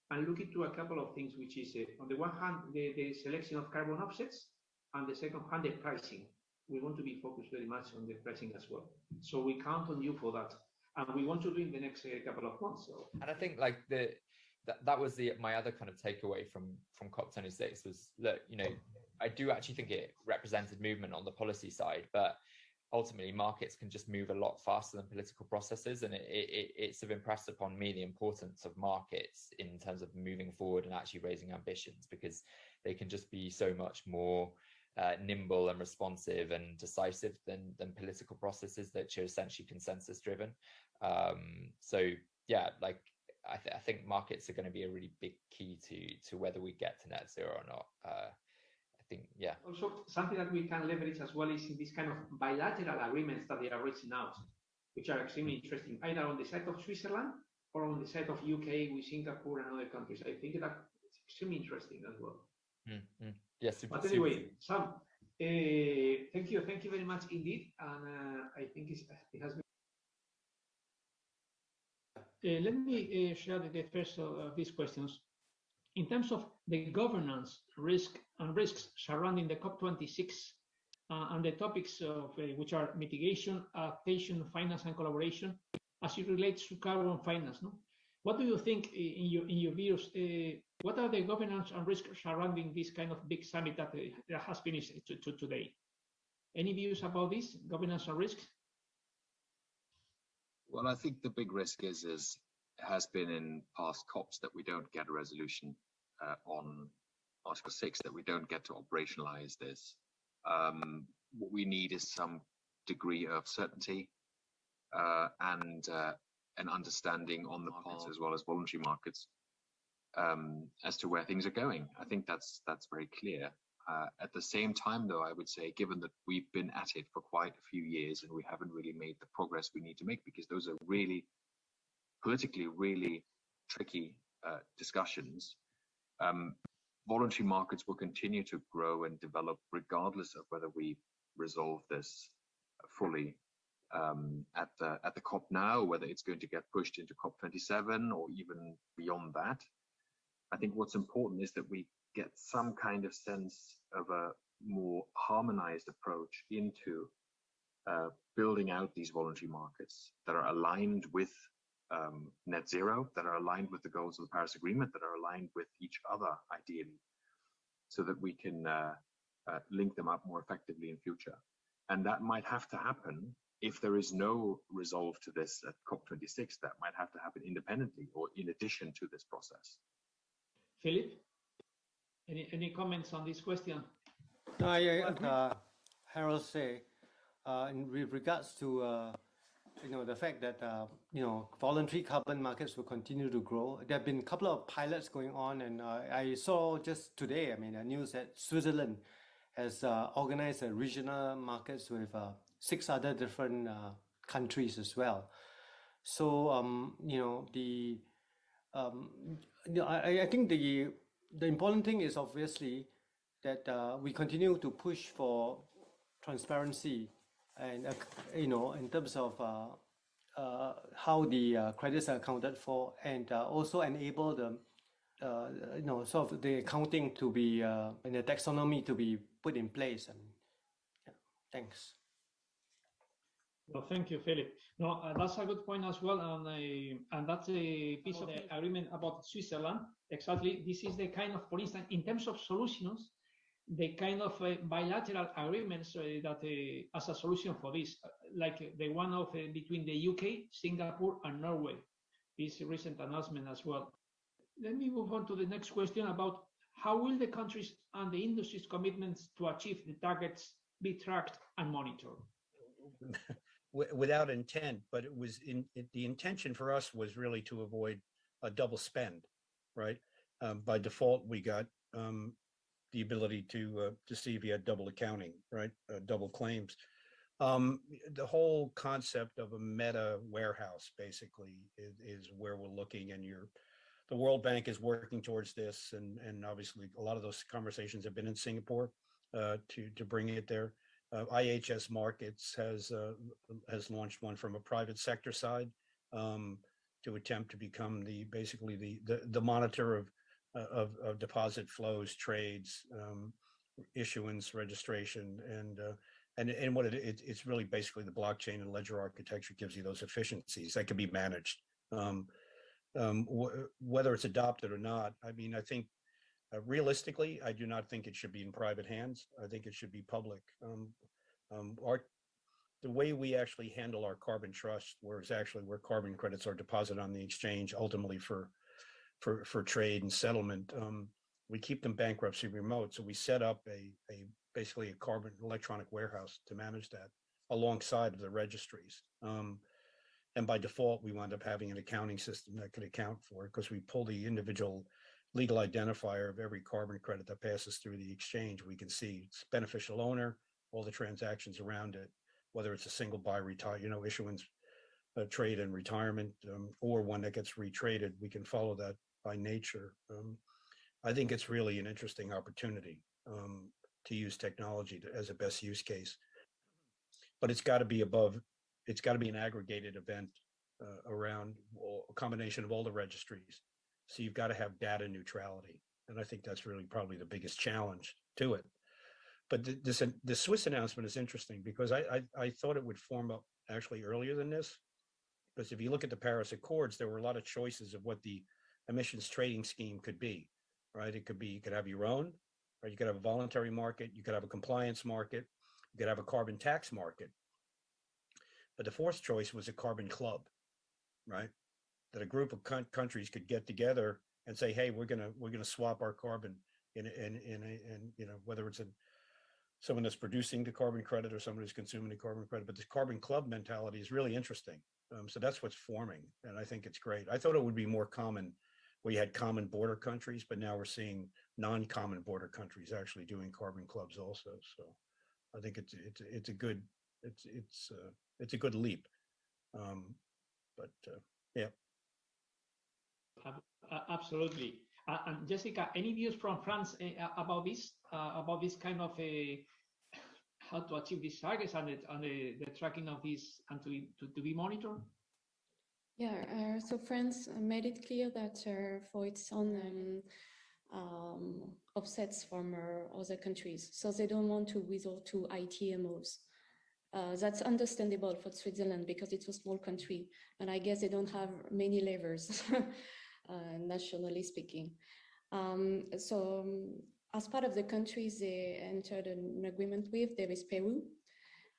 and look into a couple of things, which is on the one hand, the selection of carbon offsets, and the second hand, the pricing. We want to be focused very much on the pricing as well. So we count on you for that. And we want to do in the next couple of months. So. And I think like that was my other kind of takeaway from COP26 was, look, you know, I do actually think it represented movement on the policy side, but ultimately markets can just move a lot faster than political processes, and it sort of impressed upon me the importance of markets in terms of moving forward and actually raising ambitions, because they can just be so much more nimble and responsive and decisive than political processes that are essentially consensus driven. So yeah, like I think markets are going to be a really big key to whether we get to net zero or not. I think, yeah. Also, something that we can leverage as well is in this kind of bilateral agreements that they are reaching out, which are extremely interesting, either on the side of Switzerland or on the side of UK with Singapore and other countries. I think that it's extremely interesting as well. Mm-hmm. Yes. But anyway, Sam, thank you very much indeed, and I think it has been. Let me share the first of these questions. In terms of the governance, risks surrounding the COP26 and the topics of which are mitigation, adaptation, finance, and collaboration, as it relates to carbon finance, no? What do you think, in your views, what are the governance and risks surrounding this kind of big summit that has finished today? Any views about this, governance and risks? Well, I think the big risk has been in past COPs that we don't get a resolution on Article 6, that we don't get to operationalize this. What we need is some degree of certainty and an understanding on the markets as well as voluntary markets as to where things are going. I think that's very clear. At the same time, though, I would say, given that we've been at it for quite a few years and we haven't really made the progress we need to make, because those are really politically really tricky discussions, voluntary markets will continue to grow and develop regardless of whether we resolve this fully at the COP now, whether it's going to get pushed into COP27 or even beyond that. I think what's important is that we get some kind of sense of a more harmonized approach into building out these voluntary markets that are aligned with net zero, that are aligned with the goals of the Paris Agreement, that are aligned with each other, ideally, so that we can link them up more effectively in future. And that might have to happen if there is no resolve to this at COP26. That might have to happen independently or in addition to this process. Philip, any comments on this question? Harold say, with regards to the fact that voluntary carbon markets will continue to grow. There have been a couple of pilots going on, and I saw just today, a news that Switzerland has organized a regional markets with 6 other different countries as well. So I think the important thing is obviously that we continue to push for transparency and in terms of how the credits are accounted for, and also enable the sort of the accounting to be and the taxonomy to be put in place. Thanks. Well, thank you, Philip. No, that's a good point as well, and that's a piece of the agreement about Switzerland. Exactly, this is the kind of, for instance, in terms of solutions, the kind of bilateral agreements that as a solution for this, like the one of between the UK, Singapore, and Norway, this recent announcement as well. Let me move on to the next question about how will the countries and the industry's commitments to achieve the targets be tracked and monitored? Without intent, but it was the intention for us was really to avoid a double spend, right? By default, we got the ability to see if you had double accounting, right? Double claims. The whole concept of a meta warehouse basically is where we're looking, and the World Bank is working towards this, and obviously a lot of those conversations have been in Singapore to bring it there. IHS Markets has launched one from a private sector side to attempt to become basically the monitor of deposit flows, trades, issuance, registration, and what it's really basically the blockchain and ledger architecture gives you those efficiencies that can be managed. Whether it's adopted or not, I think realistically, I do not think it should be in private hands. I think it should be public. The way we actually handle our carbon trust, where carbon credits are deposited on the exchange, ultimately for trade and settlement, we keep them bankruptcy remote. So we set up basically a carbon electronic warehouse to manage that alongside of the registries. And by default, we wound up having an accounting system that could account for it, because we pull the individual legal identifier of every carbon credit that passes through the exchange. We can see its beneficial owner, all the transactions around it, whether it's a single buy, issuance, trade and retirement, or one that gets retraded. We can follow that by nature. I think it's really an interesting opportunity to use technology as a best use case, but it's got to be an aggregated event around a combination of all the registries. So you've got to have data neutrality. And I think that's really probably the biggest challenge to it. But the Swiss announcement is interesting, because I thought it would form up actually earlier than this. Because if you look at the Paris Accords, there were a lot of choices of what the emissions trading scheme could be, right? It could be, you could have your own, or you could have a voluntary market, you could have a compliance market, you could have a carbon tax market. But the fourth choice was a carbon club, right? That a group of countries could get together and say, hey, we're gonna swap our carbon in whether it's someone that's producing the carbon credit or someone who's consuming the carbon credit. But this carbon club mentality is really interesting. So that's what's forming, and I think it's great. I thought it would be more common where you had common border countries, but now we're seeing non-common border countries actually doing carbon clubs also. So I think it's a good leap. Yeah. Absolutely. And Jessica, any views from France about this kind of how to achieve these targets and the tracking of these and to be monitored? Yeah, so France made it clear that for its own offsets from other countries. So they don't want to resort to ITMOs. That's understandable for Switzerland because it's a small country, and I guess they don't have many levers, nationally speaking. As part of the countries they entered an agreement with, there is Peru,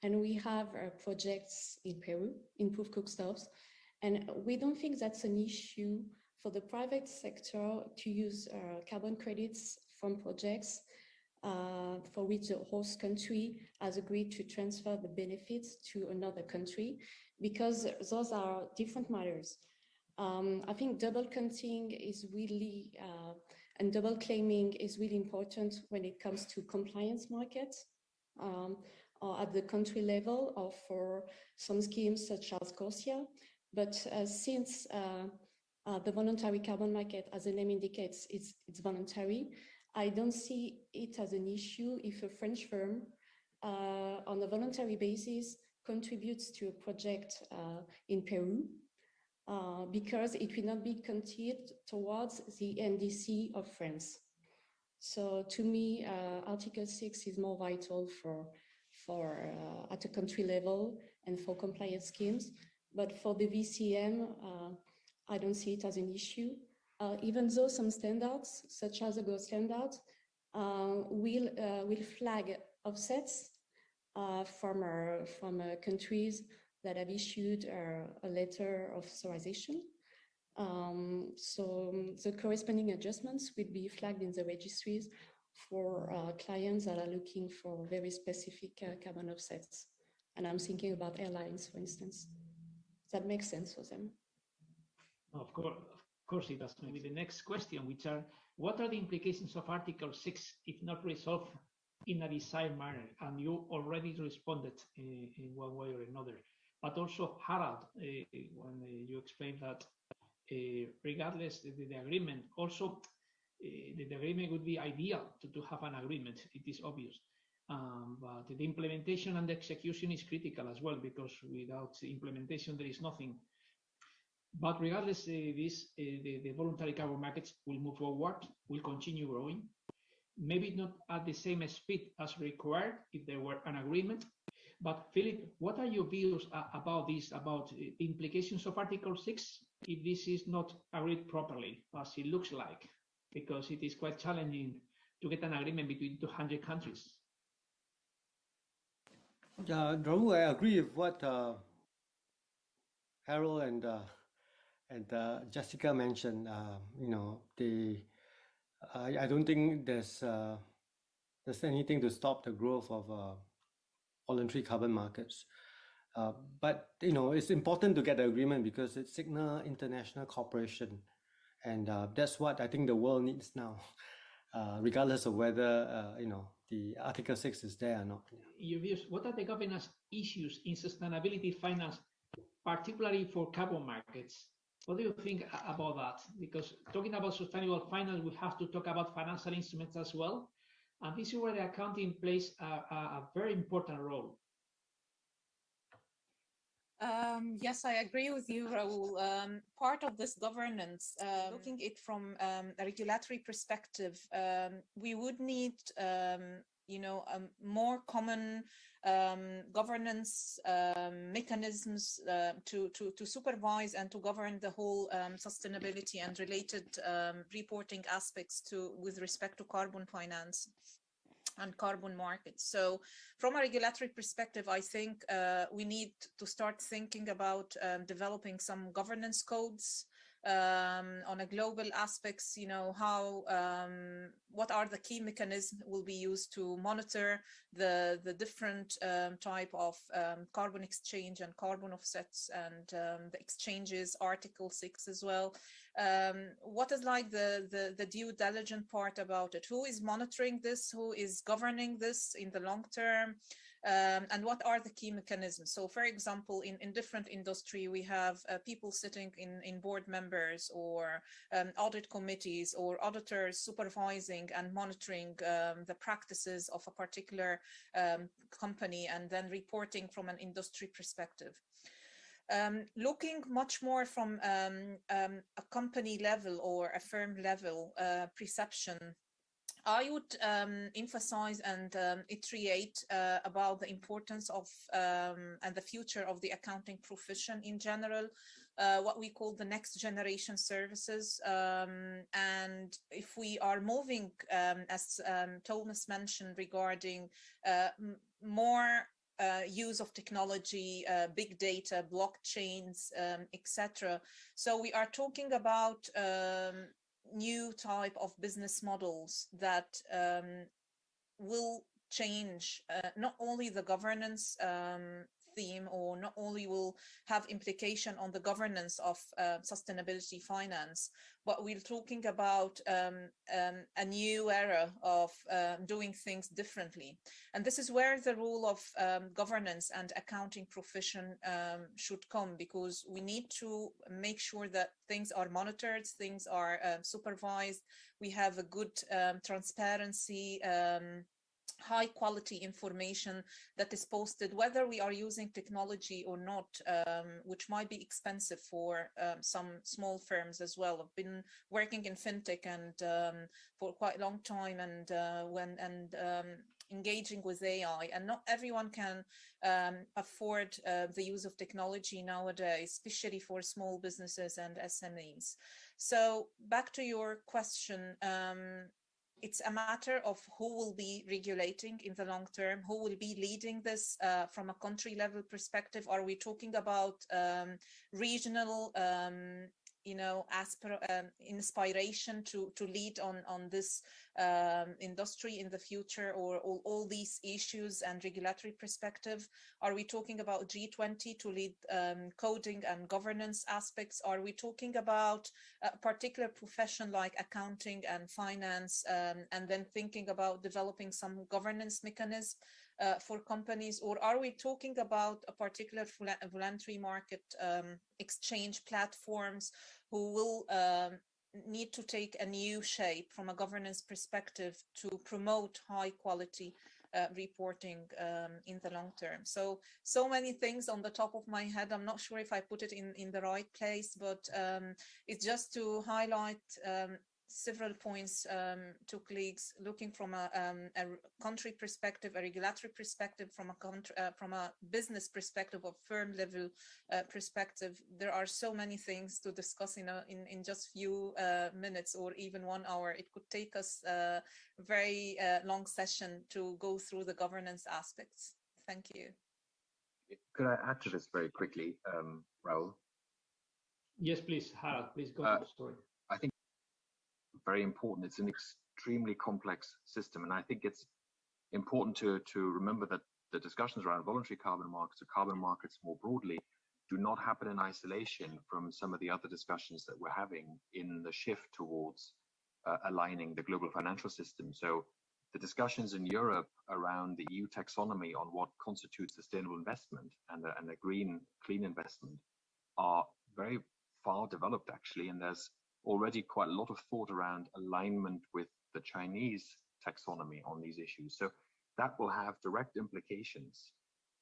and we have projects in Peru, in proof-cooked stoves, and we don't think that's an issue for the private sector to use carbon credits from projects for which the host country has agreed to transfer the benefits to another country, because those are different matters. I think double counting is really, and double claiming is really important when it comes to compliance markets, or at the country level, or for some schemes such as CORSIA. But since the voluntary carbon market, as the name indicates, it's voluntary, I don't see it as an issue if a French firm on a voluntary basis contributes to a project in Peru, because it will not be counted towards the NDC of France. So to me, Article 6 is more vital for at a country level and for compliance schemes. But for the VCM, I don't see it as an issue, even though some standards, such as the gold standard, will flag offsets from countries that have issued a letter of authorization. So the corresponding adjustments will be flagged in the registries for clients that are looking for very specific carbon offsets. And I'm thinking about airlines, for instance. That makes sense for them. Of course it does. Maybe the next question, which are, what are the implications of Article 6 if not resolved in a desired manner? And you already responded in one way or another. But also, Harald, when you explained that regardless the agreement, also the agreement would be ideal to have an agreement, it is obvious. But the implementation and the execution is critical as well, because without implementation, there is nothing. But regardless, the voluntary carbon markets will move forward, will continue growing, maybe not at the same speed as required if there were an agreement. But Philip, what are your views about this, about the implications of Article 6 if this is not agreed properly, as it looks like? Because it is quite challenging to get an agreement between 200 countries. Rahul, I agree with what Harold and Jessica mentioned. I don't think there's anything to stop the growth of voluntary carbon markets. But it's important to get the agreement because it signals international cooperation, and that's what I think the world needs now, regardless of whether the Article 6 is there or not. Your views, what are the governance issues in sustainability finance, particularly for carbon markets? What do you think about that? Because talking about sustainable finance, we have to talk about financial instruments as well. And this is where the accounting plays a very important role. Yes, I agree with you, Raul. Part of this governance, looking at it from a regulatory perspective, we would need more common governance mechanisms to supervise and to govern the whole sustainability and related reporting aspects with respect to carbon finance and carbon markets. So from a regulatory perspective, I think we need to start thinking about developing some governance codes on a global aspects, what are the key mechanisms will be used to monitor the different type of carbon exchange and carbon offsets and the exchanges, Article 6 as well. What is like the due diligence part about it? Who is monitoring this? Who is governing this in the long term? And what are the key mechanisms? So, for example, in different industry, we have people sitting in board members or audit committees or auditors supervising and monitoring the practices of a particular company and then reporting from an industry perspective. looking much more from a company level or a firm level perception, I would emphasize and iterate about the importance of and the future of the accounting profession in general, what we call the next generation services. And if we are moving, as Thomas mentioned, regarding more use of technology, big data, blockchains, etc. So we are talking about new type of business models that will change not only the governance theme, or not only will have implication on the governance of sustainability finance, but we're talking about a new era of doing things differently. And this is where the role of governance and accounting profession should come, because we need to make sure that things are monitored, things are supervised, we have a good transparency, high quality information that is posted, whether we are using technology or not, which might be expensive for some small firms as well. I've been working in fintech and for quite a long time, and engaging with AI, and not everyone can afford the use of technology nowadays, especially for small businesses and SMEs. So back to your question, it's a matter of who will be regulating in the long term, who will be leading this from a country level perspective. Are we talking about regional, inspiration to lead on this industry in the future, or all these issues and regulatory perspective? Are we talking about G20 to lead coding and governance aspects? Are we talking about a particular profession like accounting and finance, and then thinking about developing some governance mechanism for companies? Or are we talking about a particular voluntary market exchange platforms who will need to take a new shape from a governance perspective to promote high quality reporting in the long term? So many things on the top of my head. I'm not sure if I put it in the right place, but it's just to highlight several points to colleagues, looking from a country perspective, a regulatory perspective, from a business perspective, of firm level perspective. There are so many things to discuss in just few minutes or even 1 hour. It could take us a very long session to go through the governance aspects. Thank you. Could I add to this very quickly, Raul? Yes, please, Harald, please go to the story. I think very important. It's an extremely complex system, and I think it's important to remember that the discussions around voluntary carbon markets or carbon markets more broadly do not happen in isolation from some of the other discussions that we're having in the shift towards aligning the global financial system. So the discussions in Europe around the EU taxonomy on what constitutes sustainable investment and a green, clean investment are very far developed, actually, and there's already quite a lot of thought around alignment with the Chinese taxonomy on these issues. So that will have direct implications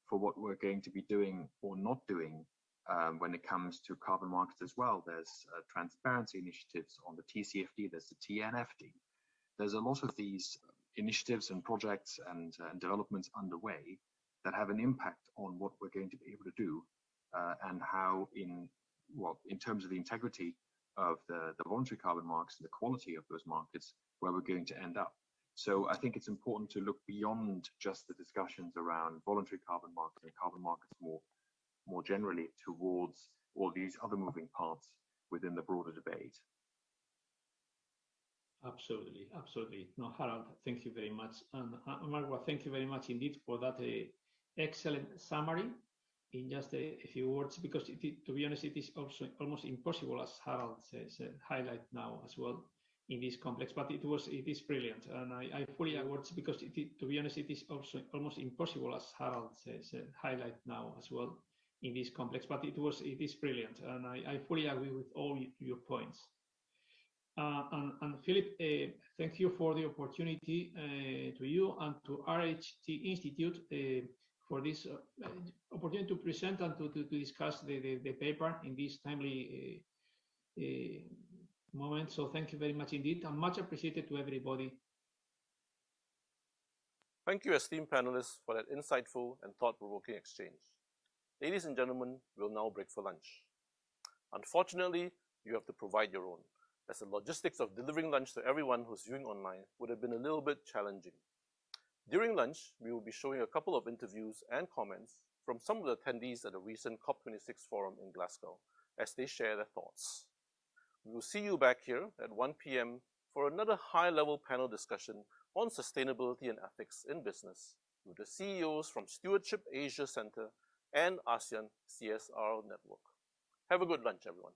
for what we're going to be doing or not doing when it comes to carbon markets as well. There's transparency initiatives on the TCFD, there's the TNFD. There's a lot of these initiatives and projects and developments underway that have an impact on what we're going to be able to do and how in terms of the integrity of the voluntary carbon markets and the quality of those markets, where we're going to end up. So I think it's important to look beyond just the discussions around voluntary carbon markets and carbon markets more generally towards all these other moving parts within the broader debate. Absolutely, absolutely. No, Harald, thank you very much. And Marwa, thank you very much indeed for that excellent summary in just a few words, because to be honest, it is also almost impossible, as Harald says, highlight now as well in this complex, but it is brilliant. And I fully agree, because to be honest, it is also almost impossible, as Harald says, highlight now as well in this complex, but it is brilliant. And I fully agree with all your points. And Philip, thank you for the opportunity to you and to RHT Institute for this opportunity to present and to discuss the paper in this timely moment. So thank you very much indeed, and much appreciated to everybody. Thank you, esteemed panelists, for that insightful and thought-provoking exchange. Ladies and gentlemen, we'll now break for lunch. Unfortunately, you have to provide your own, as the logistics of delivering lunch to everyone who's viewing online would have been a little bit challenging. During lunch, we will be showing a couple of interviews and comments from some of the attendees at the recent COP26 forum in Glasgow as they share their thoughts. We will see you back here at 1 p.m. for another high-level panel discussion on sustainability and ethics in business with the CEOs from Stewardship Asia Center and ASEAN CSR Network. Have a good lunch, everyone.